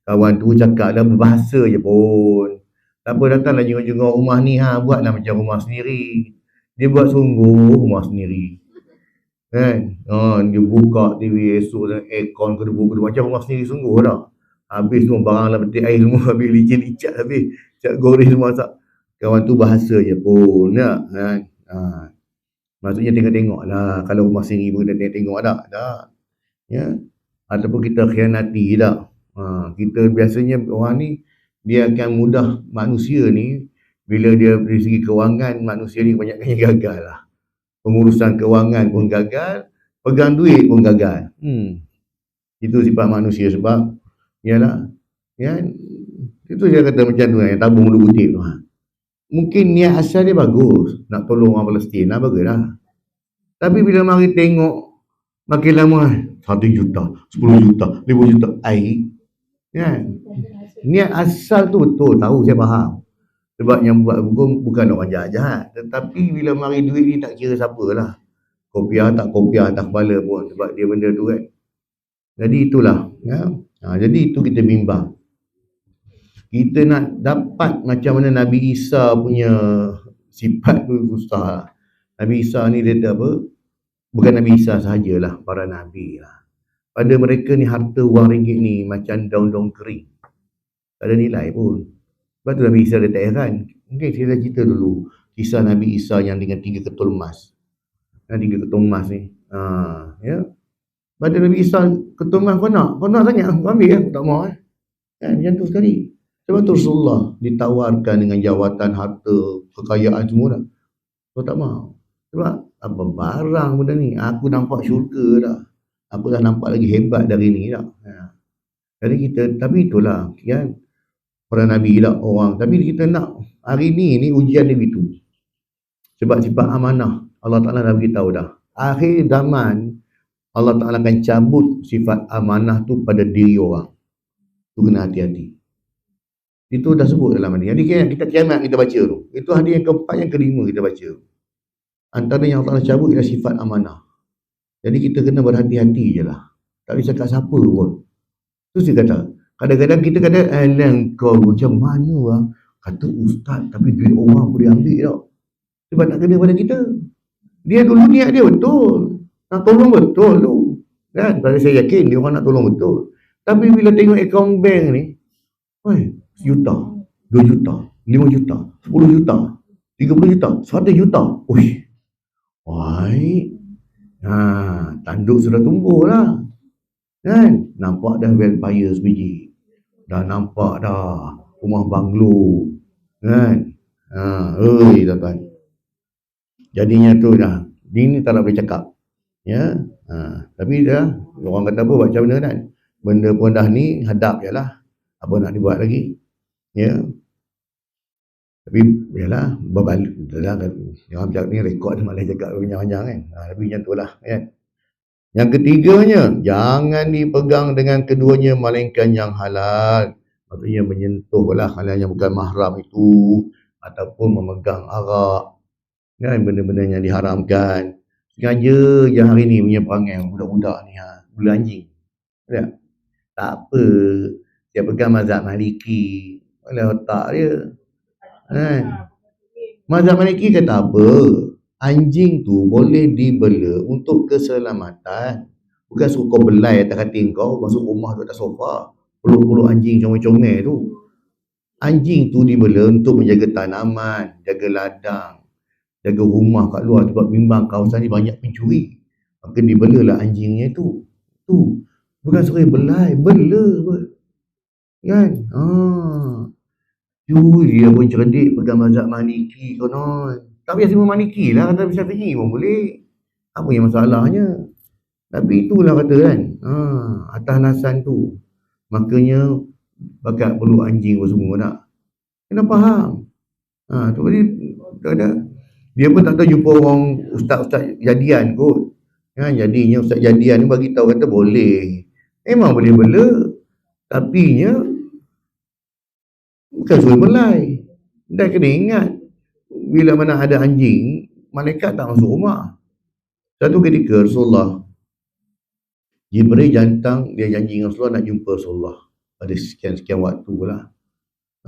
A: Kawan tu cakap dah berbahasa je pun. Tak apa, datanglah jenguk-jenguk rumah ni, buatlah macam rumah sendiri. Dia buat sungguh rumah sendiri. Kan? Dia buka TV esok, aircon kedua-kedua macam rumah sendiri sungguh tak? Habis semua barang lah, petik air semua, habis licin-licat, habis cat goreng semua masak. Kawan tu bahasa je pun, tak? Kan? Maksudnya tengok-tengok lah. Kalau rumah sendiri pun kita tengok-tengok tak? Ya? Ataupun kita khianati tak? Kita biasanya orang ni, dia akan mudah manusia ni, bila dia dari segi kewangan, manusia ni banyaknya gagal lah. Pengurusan kewangan pun gagal, pegang duit pun gagal. Itu sifat manusia sebab, yalah, ya, itu dia kata macam tu, yang tabung dulu kutip tu. Mungkin niat asal dia bagus, nak tolong orang Palestin, bagus lah. Tapi bila mari tengok, makin lama, 1 juta, 10 juta, 5 juta, air. Ya. Niat asal tu betul, tahu saya faham. Sebab yang buat hukum bukan orang jahat-jahat. Tetapi bila mari duit ni tak kira siapa lah. Kopiah tak kepala pun. Sebab dia benda tu kan. Jadi itulah. Ya. Jadi itu kita bimbang. Kita nak dapat macam mana Nabi Isa punya sifat tu susah lah. Nabi Isa ni dia apa? Bukan Nabi Isa sahajalah, para Nabi lah. Pada mereka ni harta wang ringgit ni macam daun-daun kering. Tak ada nilai pun. Sebab tu Nabi Isa dia tak heran. Mungkin saya cerita dulu kisah Nabi Isa yang dengan 3 ketul emas. 3 ketul emas ni. Ya. Pada Nabi Isa ketul emas kau nak sangat, kau ambil aku tak mau. Macam tu sekali. Sebab tu Rasulullah ditawarkan dengan jawatan, harta, kekayaan semua dah. Kau tak mau. Sebab apa barang benda ni? Aku nampak syurga dah. Aku dah nampak lagi hebat dari ni tak. Jadi kita, tapi itulah kan, para Nabi tak orang. Tapi kita nak, hari ni ujian dia begitu. Sebab sifat amanah, Allah Ta'ala dah beritahu dah. Akhir zaman, Allah Ta'ala akan cabut sifat amanah tu pada diri orang. Tu kena hati-hati. Itu dah sebut dalam hadis. Jadi kita kiamat kita baca tu. Itu hadis yang keempat, yang kelima kita baca. Antara yang Allah Ta'ala cabut ialah sifat amanah. Jadi kita kena berhati-hati je lah. Tak boleh cakap siapa pun. Tu saya kata. Kadang-kadang kita kata, kau macam mana lah. Kata ustaz, tapi duit orang boleh ambil tau. Sebab nak kena pada kita. Dia dulu niat dia betul. Nak tolong betul tu. Kan? Sebab saya yakin dia orang nak tolong betul. Tapi bila tengok akaun bank ni, juta, 2 juta, 5 juta, 10 juta, 30 juta, 100 juta. Tanduk sudah tumbuh lah. Kan? Nampak dah vampire sebiji. Dah nampak dah rumah banglo. Kan? Tuan-tuan. Jadinya tu dah. Ini tak nak boleh cakap. Ya. Tapi dah, orang kata apa, macam mana kan? Benda pun dah ni, hadap je lah. Apa nak dibuat lagi? Ya. Tapi, yalah, berbalik. Orang cakap ni, rekod malah cakap panjang-panjang kan. Tapi macam tu lah. Kan? Yang ketiganya, jangan dipegang dengan keduanya, melainkan yang halal. Maksudnya menyentuh lah hal yang bukan mahram itu. Ataupun memegang arak. Kan, benda-benda yang diharamkan. Sengaja je hari ni punya perangai budak-budak ni, gula anjing. Tak apa, dia pegang mazhab Maliki. Oleh otak dia. Kan? Mazhab Maliki kata apa? Anjing tu boleh dibela untuk keselamatan. Bukan suruh kau belai atas katil kau, masuk rumah tu atas sofa. Peluk-peluk anjing comel-comel tu. Anjing tu dibela untuk menjaga tanaman, jaga ladang, jaga rumah kat luar, sebab bimbang kawasan ni banyak pencuri. Maka dibelalah anjingnya tu. Bukan suruh belai, bela pun. Kan? Dia pun cerdik pegang mazhab Maliki konon. Tak biasa semua Maliki lah, kata Syafi'i pun boleh. Apa yang masalahnya? Tapi itulah kata kan. Atas nasan tu. Makanya bakat peluk anjing pun semua nak. Kena faham. Tu dia pun tak tahu jumpa orang ustaz-ustaz jadian kot. Jadinya ustaz jadian ni bagi tahu kata boleh. Memang boleh bela. Tapi nya bukan suruh belai. Dan kena ingat, bila mana ada anjing, malaikat tak masuk rumah. Satu ketika Rasulullah, Jibril jantang, dia janji dengan Rasulullah nak jumpa Rasulullah pada sekian-sekian waktu lah.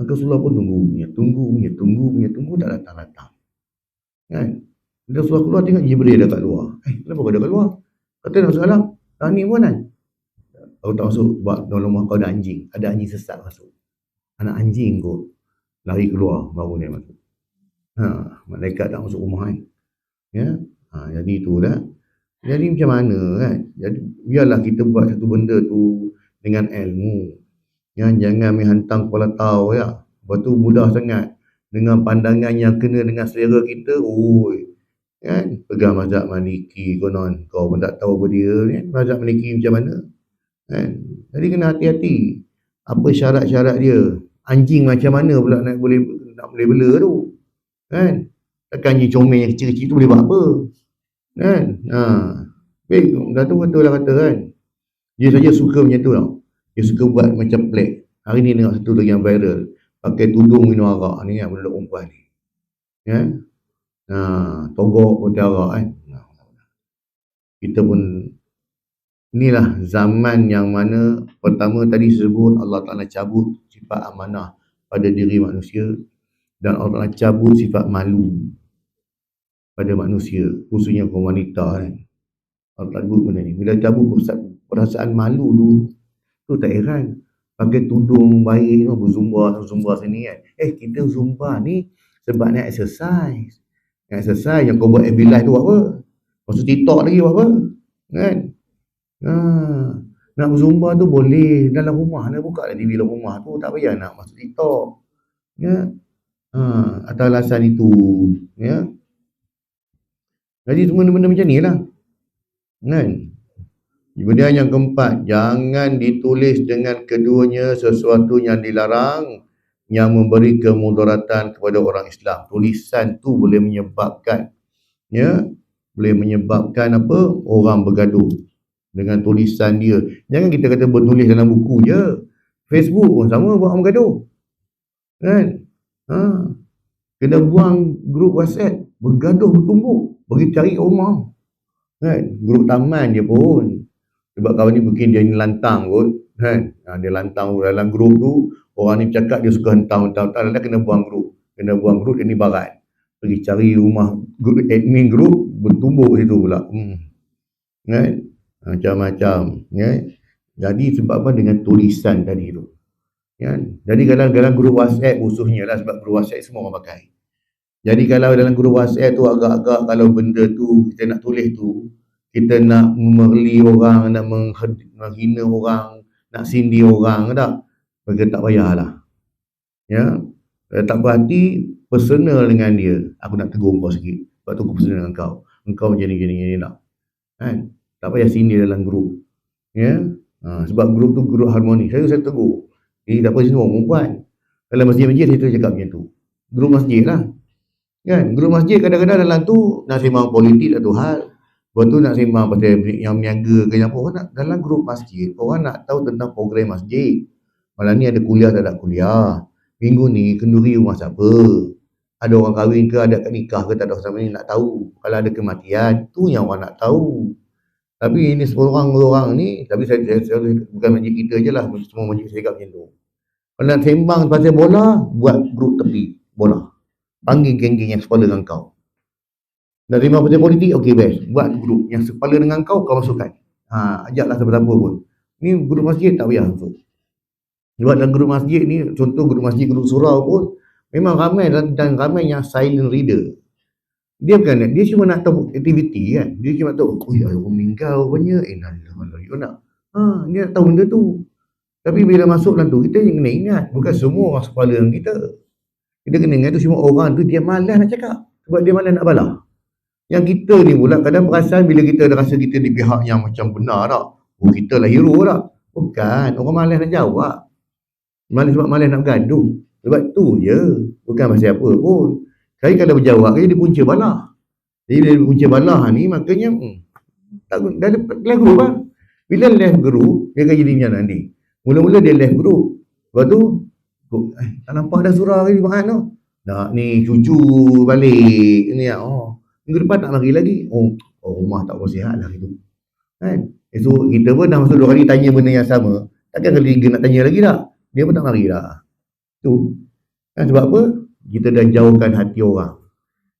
A: Maka Rasulullah pun tunggu, tak datang-datang. Kan? Bila Rasulullah keluar, tengok Jibril dah kat luar. Kenapa kau dah kat luar? Kata nak salam, tani pun kan? Kau tak masuk sebab dalam rumah kau ada anjing. Ada anjing sesat masuk. Anak anjing kau lari keluar, baru dia masuk. Malaikat tak masuk rumah kan. Ya. Jadi itulah. Jadi macam mana kan? Jadi biarlah kita buat satu benda tu dengan ilmu. Jangan main hantang kepala tahu ya. Lepas tu mudah sangat dengan pandangan yang kena dengan selera kita. Kan? Pegang mazhab Maliki konon. Kau pun tak tahu apa dia kan? Mazhab Maliki macam mana? Kan? Jadi kena hati-hati. Apa syarat-syarat dia? Anjing macam mana pula nak boleh bela tu? Kan? Takkan anjing comel yang kecil-kecil tu boleh buat apa? Kan? Dah tu betul lah kata kan. Dia saja suka macam tu tau. Dia suka buat macam plek. Hari ni tengok satu lagi yang viral. Pakai tudung minum arak ni kan, budak perempuan ni. Kan? Togok putih arak kan. Kita pun, inilah zaman yang mana pertama tadi sebut Allah Ta'ala cabut sifat amanah pada diri manusia. Dan Allah Ta'ala cabut sifat malu pada manusia, khususnya kaum wanita kan. Allah Ta'ala sebut benda ni. Bila cabut perasaan malu tu tak heran. Pakai tudung baik tu, berzumba sini kan. Kita zumba ni sebab nak exercise. Yang kau buat FB Live tu apa? Masuk TikTok lagi apa? Kan? Nak berzumba tu boleh dalam rumah. Nak buka lah TV dalam rumah tu. Tak payah nak masuk TikTok. Ya? Atas alasan itu. Ya? Jadi semua benda macam ni lah. Kan? Kemudian yang keempat, jangan ditulis dengan keduanya sesuatu yang dilarang yang memberi kemudaratan kepada orang Islam. Tulisan tu boleh menyebabkan, ya, boleh menyebabkan apa? Orang bergaduh dengan tulisan dia. Jangan kita kata bertulis dalam buku je. Facebook pun sama buat orang bergaduh. Kan? Ha. Kena buang grup WhatsApp, bergaduh bertumbuk, pergi cari kat rumah. Kan? Grup taman dia pun. Sebab kawan ni mungkin dia ni lantang kot, kan? Dia lantang dalam grup tu, orang ni cakap dia suka hentang-hentang, tak ada, kena buang grup. Kena buang grup, dia ni barat. Pergi cari rumah grup, admin grup, bertumbuk situ pula. Kan? Macam-macam. Kan? Jadi sebab apa? Dengan tulisan tadi tu. Kan? Jadi kalau dalam grup WhatsApp khususnya lah, sebab grup WhatsApp semua orang pakai. Jadi kalau dalam grup WhatsApp tu agak-agak kalau benda tu kita nak tulis tu, kita nak memerli orang, nak menghina orang, nak sindir orang tak, maka tak payahlah. Ya. Kalau tak berhati, personal dengan dia. Aku nak tegur kau sikit. Sebab tu aku personal dengan kau. Engkau macam ni tak. Kan? Tak payah sindir dalam grup. Ya. Sebab grup tu grup harmoni. Saya tegur. Jadi tak apa semua perempuan. Kalau masjid-masjid saya cakap macam tu. Grup masjid lah. Kan? Grup masjid kadang-kadang dalam tu nak sembang politik satu hal. Lepas tu nak sembang pasal yang meniaga ke apa. Orang nak, dalam grup masjid, orang nak tahu tentang program masjid. Malam ni ada kuliah tak ada kuliah. Minggu ni kenduri rumah siapa. Ada orang kahwin ke, ada nikah ke tak ada sama ni nak tahu. Kalau ada kematian, tu yang orang nak tahu. Tapi ini orang-orang ni, tapi saya bukan masjid kita je lah, semua masjid saya cakap macam tu. Kalau nak sembang pasal bola, buat grup tepi bola. Panggil geng-geng yang sepala dengan kau. Nak sembang pasal politik, okey best. Buat grup yang sepala dengan kau masukkan. Ajaklah siapa-siapa pun. Ni grup masjid tak payah masuk. Sebab dalam grup masjid ni, contoh grup masjid, grup surau pun, memang ramai dan ramai yang silent reader. Dia bukan, dia cuma nak tahu aktiviti kan. Dia cuma tahu, oh ya, orang meninggal rupanya. Dia nak tahu benda tu. Tapi bila masuk dalam tu, kita kena ingat, bukan semua orang sepala dengan kita. Kita kena ingat tu semua orang tu dia malas nak cakap. Sebab dia malas nak balas. Yang kita ni pula kadang perasan bila kita rasa kita di pihak yang macam benar tak. Oh kita lah hero tak. Bukan, orang malas nak jawab. Sebab malas nak bergaduh. Sebab tu je. Bukan pasal apa pun. Sekali kalau berjawab, dia punca balah. Jadi dia punca balah ni, makanya dah left group lah. Bila left group, dia akan jadi macam nanti. Mula-mula dia left group. Lepas tu, tak nampak dah surah lagi makan tu. Nak ni cucu balik. Ni minggu depan tak mari lagi. Rumah tak bersihat lah itu. Kan? Esok kita pun dah masuk 2 kali tanya benda yang sama. Takkan kali 3 nak tanya lagi tak? Dia pun tak mari dah. Tu. Kan sebab apa? Kita dah jauhkan hati orang.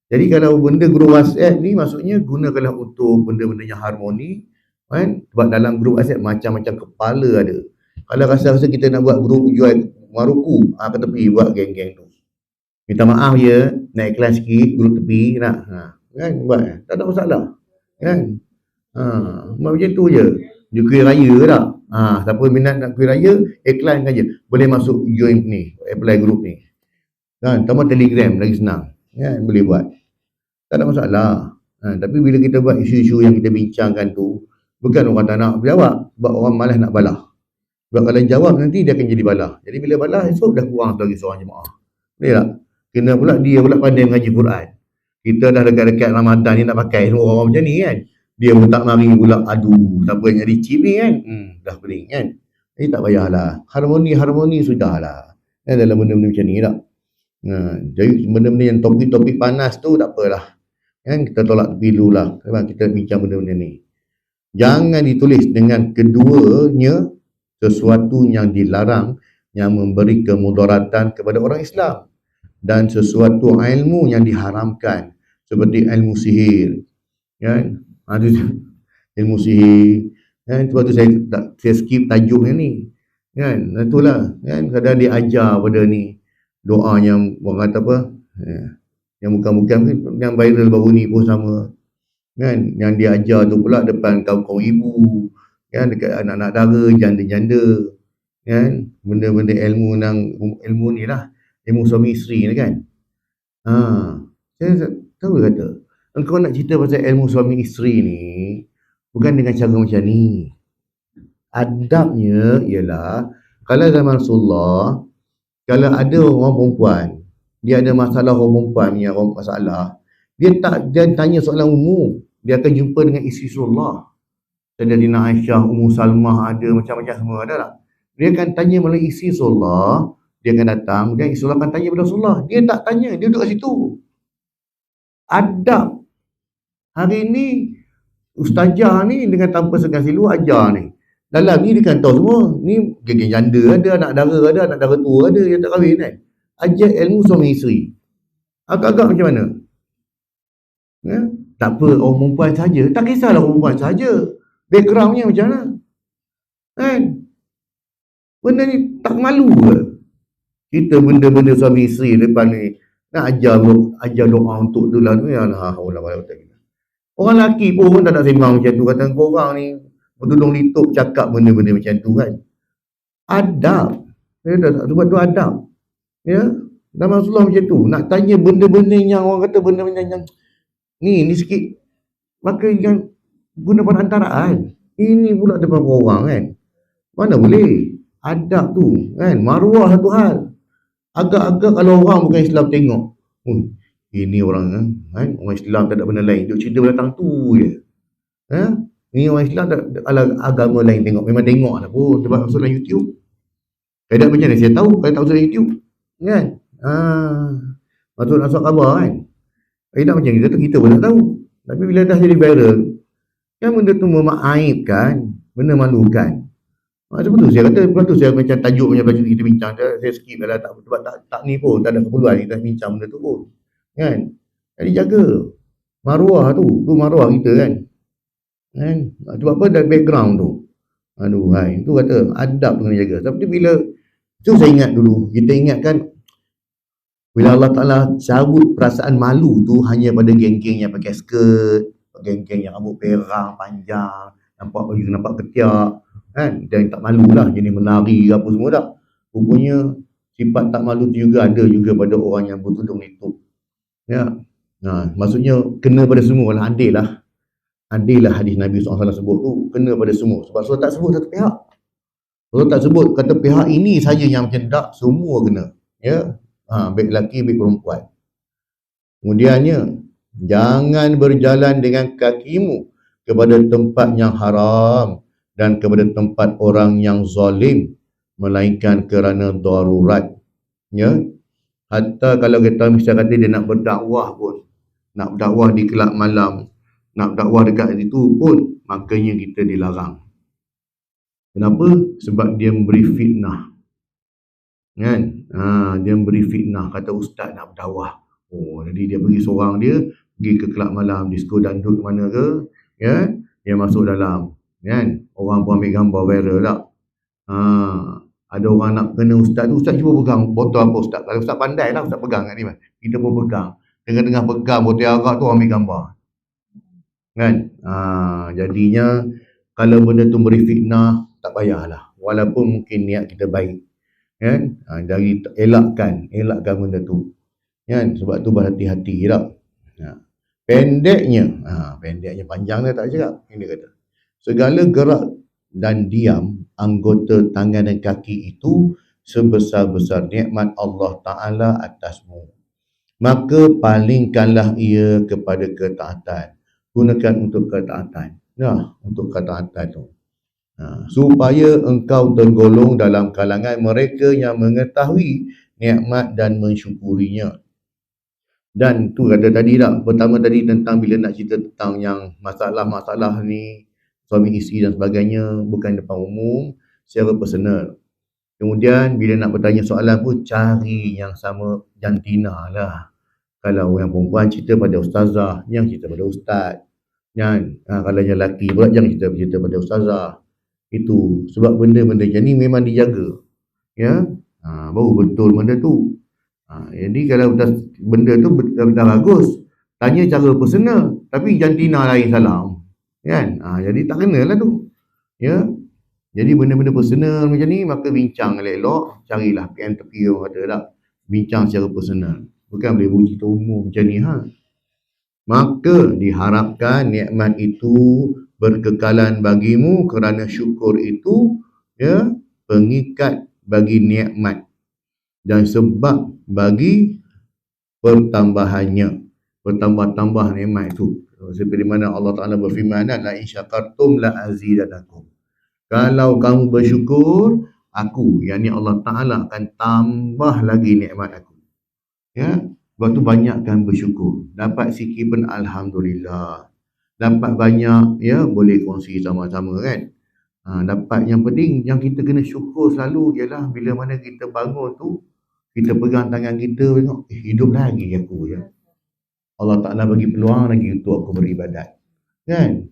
A: Jadi kalau benda grup WhatsApp ni maksudnya gunakanlah untuk benda-benda yang harmoni. Kan? Sebab dalam grup WhatsApp macam-macam kepala ada. Kalau rasa-rasa kita nak buat grup jual maruku, ke tepi buat geng-geng tu. Minta maaf je, naik kelas sikit, grup tepi nak. Kan? Buat. Tak ada masalah. Kan? Macam tu je. Dia kuih raya tak? Siapa minat nak kuih raya, iklan je. Boleh masuk join ni, apply grup ni. Kan? Tambah Telegram lagi senang. Kan? Boleh buat. Tak ada masalah. Tapi bila kita buat isu-isu yang kita bincangkan tu, bukan orang tak nak jawab. Sebab orang malas nak balas. Sebab kalau jawab nanti dia akan jadi balas. Jadi bila balas esok dah kurang lagi seorang jemaah. Boleh tak? Kena pula dia pula pandai mengaji Quran. Kita dah dekat-dekat Ramadan ni nak pakai semua orang macam ni kan. Dia pun tak mari pula, aduh, siapa yang jadi chip ni kan. Dah pening kan. Jadi tak payahlah. Harmoni sudahlah. Dalam benda-benda macam ni tak. Jadi benda-benda yang topik-topik panas tu tak apalah. Kan kita tolak tepi dulu lah. Kita bincang benda-benda ni. Jangan ditulis dengan keduanya sesuatu yang dilarang yang memberi kemudaratan kepada orang Islam dan sesuatu ilmu yang diharamkan seperti ilmu sihir. Kan? Ilmu sihir. Kan? Sebab tu saya skip tajuk yang ni. Kan? Itulah. Kan? Kadang dia ajar pada ni doa yang orang kata apa? Yang bukan-bukan yang viral baru ni pun sama. Kan? Yang dia ajar tu pula depan kaum-kaum ibu. Kan? Dekat anak-anak dara, janda-janda. Kan? Benda-benda ilmu ni lah. Ilmu suami isteri ni kan. Saya tahu kata, engkau nak cerita pasal ilmu suami isteri ni bukan dengan cara macam ni. Adabnya ialah kalau zaman Rasulullah, kalau ada orang perempuan, dia ada masalah orang perempuan ni, orang masalah, dia tanya soalan umum, dia akan jumpa dengan isteri Rasulullah. Sayyidina Aisyah, Ummu Salmah, ada macam-macam semua ada tak? Dia akan tanya melalui isteri Rasulullah, dia akan datang dan isteri Rasulullah akan tanya kepada Rasulullah. Dia tak tanya, dia duduk kat situ. Adab. Hari ni ustazah ni dengan tanpa segan silu ajar ni. Dalam ni dia kan tahu semua. Ni geng janda ada, anak dara ada, anak dara tua ada yang tak kahwin kan. Ajar ilmu suami isteri. Agak-agak macam mana? Ya? Tak apa orang perempuan saja. Tak kisahlah orang perempuan saja. Backgroundnya macam mana? Kan? Benda ni tak malu ke? Kita benda-benda suami isteri depan ni nak ajar doa untuk tu lah. Orang lelaki pun tak nak sembang macam tu. Kata korang ni bertudung lituk cakap benda-benda macam tu kan. Adab. Sebab tu adab. Ya. Nama Rasulullah macam tu. Nak tanya benda-benda yang orang kata benda-benda yang ni sikit. Maka yang guna perantaraan. Ini pula depan orang kan. Mana boleh. Adab tu kan. Maruah satu hal. Agak-agak kalau orang bukan Islam tengok. Ini orang kan. Orang Islam tak ada benda lain. Dia cerita belakang tu je. Ini orang Islam tak ada agama lain tengok. Memang tengok lah pun. Sebab masuk dalam YouTube. Kadang macam mana saya tahu. Kalau tak masuk dalam YouTube. Kan. Masuk khabar kan. Kadang macam kita pun tak tahu. Tapi bila dah jadi viral. Kan benda tu memaibkan. Benda malukan. Sebab tu saya kata. Lepas tu saya macam tajuk macam kita bincang. Saya skip lah. Tak ni pun. Tak ada keperluan kita bincang benda tu pun. Kan. Jadi jaga. Maruah tu. Tu maruah kita kan. Sebab apa dah background tu. Aduh hai. Tu kata adab tu kena jaga. Tapi bila tu saya ingat dulu. Kita ingatkan bila Allah Ta'ala cabut perasaan malu tu hanya pada geng-geng yang pakai skirt, geng-geng yang rambut perang panjang, nampak baju nampak ketiak kan. Dan tak malu lah jenis menari apa semua tak. Rupanya sifat tak malu tu juga ada juga pada orang yang bertudung itu. Ya. Maksudnya kena pada semua lah. Adil lah hadis Nabi SAW sebut tu. Kena pada semua. Sebab Rasul tak sebut satu pihak. Rasul tak sebut kata pihak ini saja yang macam tak. Semua kena. Ya. Baik lelaki, baik perempuan. Kemudiannya, jangan berjalan dengan kakimu kepada tempat yang haram dan kepada tempat orang yang zalim. Melainkan kerana darurat. Ya. Hatta kalau kita misalnya kata dia nak berdakwah pun. Nak berdakwah di kelab malam. Nak dakwah dekat situ pun, makanya kita dilarang. Kenapa? Sebab dia memberi fitnah. Kan? Dia memberi fitnah. Kata ustaz nak berdakwah. Jadi dia pergi seorang dia, pergi ke kelab malam, disko dandut mana ke, ya? Dia masuk dalam. Kan? Orang pun ambil gambar viral tak? Ada orang nak kena ustaz tu, ustaz cuba pegang botol apa ustaz. Kalau ustaz pandai lah, ustaz pegang kat ni. Kita pun pegang. Tengah-tengah pegang botol arak tu, ambil gambar. Kan? Jadinya kalau benda tu beri fitnah, tak payahlah. Walaupun mungkin niat kita baik. Kan? Jadi elakkan benda tu. Kan? Sebab tu berhati-hati tak? Pendeknya panjang dia tak cakap. Ini kata. Segala gerak dan diam anggota tangan dan kaki itu sebesar-besar nikmat Allah Ta'ala atasmu. Maka palingkanlah ia kepada ketaatan. Gunakan untuk ketaatan. Untuk ketaatan tu. Supaya engkau tergolong dalam kalangan mereka yang mengetahui nikmat dan mensyukurinya. Dan tu kata tadi tak, pertama tadi tentang bila nak cerita tentang yang masalah-masalah ni, suami isteri dan sebagainya, bukan depan umum, secara personal. Kemudian bila nak bertanya soalan pun, cari yang sama jantina lah. Kalau yang perempuan cerita pada ustazah, yang cerita pada ustaz. Kan? Kalau yang lelaki pula jangan cerita pada ustazah. Itu sebab benda-benda macam ni memang dijaga. Ya, baru betul benda tu. Jadi kalau benda tu dah bagus, tanya cara personal, tapi jantina lain salam. Kan? Jadi tak kena lah tu. Ya. Jadi benda-benda personal macam ni, maka bincang elok-elok, carilah PM tepi orang kata tak. Bincang secara personal. Bukan boleh cerita umum macam ni. Maka diharapkan nikmat itu berkekalan bagimu, kerana syukur itu ya pengikat bagi nikmat dan sebab bagi pertambahannya, bertambah-tambah nikmat itu. Seperti mana Allah Ta'ala berfirman, la in syakartum la azidanakum. Kalau kamu bersyukur, aku, yakni Allah Ta'ala akan tambah lagi nikmat aku. Ya, sebab tu banyakkan bersyukur. Dapat sikit pun alhamdulillah. Dapat banyak, ya, boleh kongsi sama-sama kan. Dapat yang penting, yang kita kena syukur selalu ialah bila mana kita bangun tu, kita pegang tangan kita, tengok, hidup lagi aku ya. Allah Ta'ala bagi peluang lagi untuk aku beribadat. Kan?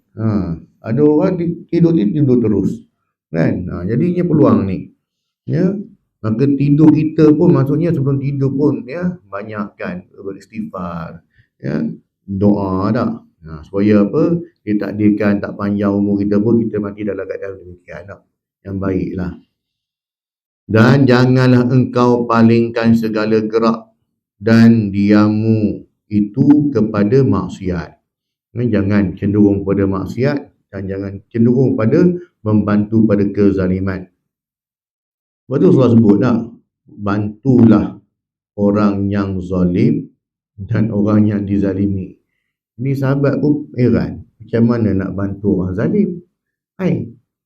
A: Ada orang tidur terus. Kan? Jadinya peluang ni. Ya. Maka tidur kita pun, maksudnya sebelum tidur pun, ya, banyakkan beristighfar. Ya. Doa dah. Supaya apa? Ditakdirkan tak panjang umur kita pun, kita mati dalam keadaan demikian dah. Yang baiklah. Dan janganlah engkau palingkan segala gerak dan diammu itu kepada maksiat. Jangan cenderung pada maksiat dan jangan cenderung pada membantu pada kezaliman. Sebab tu Allah sebut dah, bantulah orang yang zalim dan orang yang dizalimi. Ini sahabat pun heran, macam mana nak bantu orang zalim?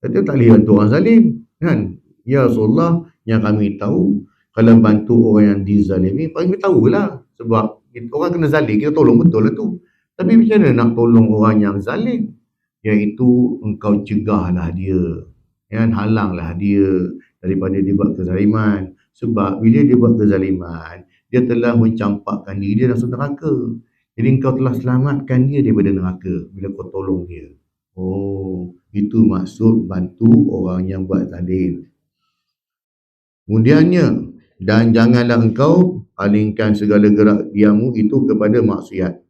A: Kata tak boleh bantu orang zalim kan? Ya Rasulullah, yang kami tahu kalau bantu orang yang dizalimi, kami tahulah. Sebab orang kena zalim, kita tolong betul lah tu. Tapi macam mana nak tolong orang yang zalim? Iaitu engkau cegahlah dia, kan? Halanglah dia daripada dia buat kezaliman. Sebab bila dia buat kezaliman, dia telah mencampakkan diri dia dalam neraka. Jadi engkau telah selamatkan dia daripada neraka bila kau tolong dia. Oh, itu maksud bantu orang yang buat zalim. Kemudiannya, dan janganlah engkau palingkan segala gerak diammu itu kepada maksiat.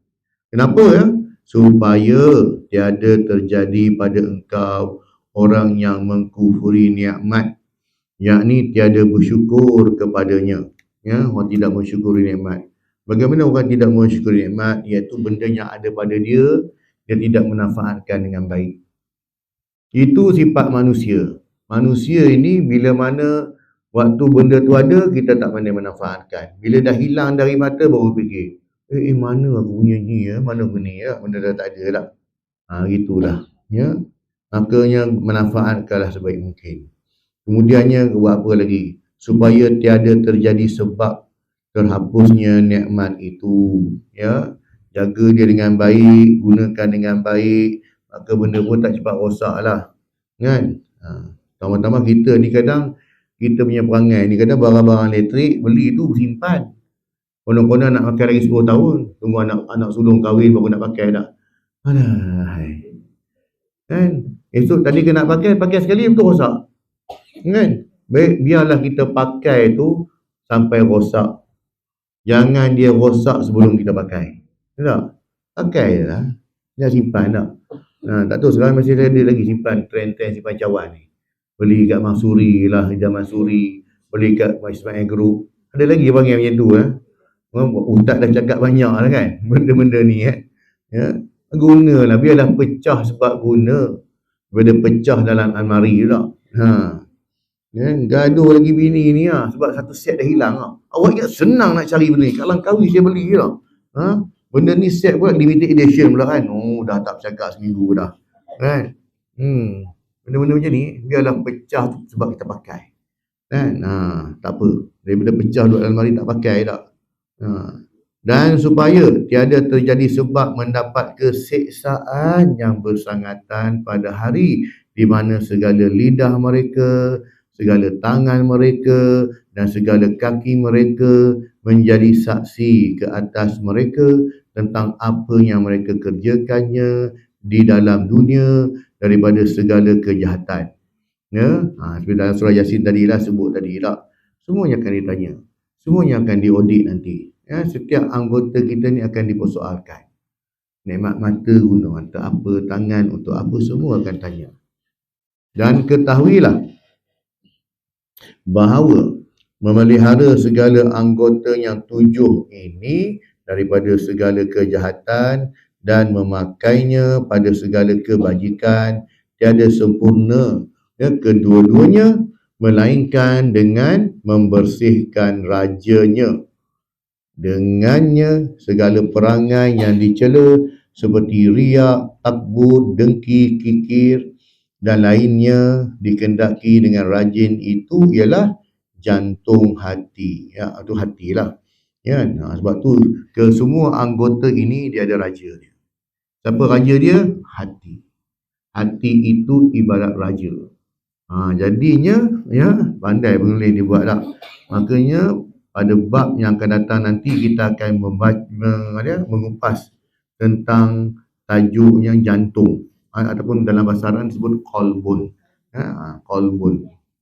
A: Kenapa ya? Supaya tiada terjadi pada engkau orang yang mengkufuri nikmat, yakni tiada bersyukur kepadanya. Ya, orang tidak mensyukuri nikmat. Bagaimana orang tidak mensyukuri nikmat? Iaitu benda yang ada pada dia tidak memanfaatkan dengan baik. Itu sifat manusia. Manusia ini bila mana waktu benda tu ada, kita tak pandai memanfaatkan. Bila dah hilang dari mata, baru fikir, mana aku punya ni ya, mana aku ni ya, benda dah tak ada dah. Gitulah. Ya. Makanya memanfaatkanlah sebaik mungkin. Kemudiannya buat apa lagi? Supaya tiada terjadi sebab terhapusnya nikmat itu. Ya. Jaga dia dengan baik, gunakan dengan baik, maka benda pun tak cepat rosak lah. Kan? Tambah-tambah kita ni kadang, kita punya perangai ni kadang barang-barang elektrik beli tu simpan. Konon-konon nak pakai lagi 10 tahun. Tunggu anak sulung kahwin baru nak pakai dah. Alah. Kan? Esok tadi kena pakai sekali betul rosak. Kan? Baik, biarlah kita pakai tu sampai rosak. Jangan dia rosak sebelum kita pakai. Tak? Pakai lah. Jangan simpan tak? Tak tahu sekarang masih ada lagi simpan trend-trend simpan cawan ni. Beli kat Mansuri lah, Zaman Suri. Beli kat Ismail Group. Ada lagi panggil macam tu Ustaz dah cakap banyak lah kan, benda-benda ni ya. Gunalah, biarlah pecah sebab guna. Bila pecah dalam almari tak. Gaduh lagi bini ni sebab satu set dah hilang Awak ingat senang nak cari benda ni. Kat Langkawi saya beli tak. Benda ni set pula limited edition pula kan. Dah tak bercakap seminggu dah. Kan? Benda-benda macam ni biarlah pecah sebab kita pakai. Kan? Tak apa. Daripada pecah duduk dalam almari tak pakai tak. Dan supaya tiada terjadi sebab mendapat keseksaan yang bersangatan pada hari di mana segala lidah mereka, segala tangan mereka dan segala kaki mereka menjadi saksi ke atas mereka tentang apa yang mereka kerjakannya di dalam dunia daripada segala kejahatan. Ya, seperti dalam surah Yasin tadilah sebut tadi tak. Semuanya akan ditanya. Semuanya akan diaudit nanti. Ya, setiap anggota kita ni akan dipersoalkan. Nikmat mata guna untuk apa, tangan untuk apa, semua akan tanya. Dan ketahuilah bahawa memelihara segala anggota yang 7 ini daripada segala kejahatan dan memakainya pada segala kebajikan, tiada sempurna ya, kedua-duanya, melainkan dengan membersihkan rajanya. Dengannya segala perangai yang dicela seperti riak, takbur, dengki, kikir dan lainnya dikendaki dengan rajin, itu ialah jantung hati. Ya, itu hatilah. Ya, sebab tu ke semua anggota ini dia ada raja dia. Siapa raja dia? Hati. Hati itu ibarat raja. Jadinya ya, pandai penulis dia buat tak. Makanya pada bab yang akan datang nanti kita akan mengupas tentang tajuknya jantung, ataupun dalam bahasa Arab disebut kolbun. Kolbun.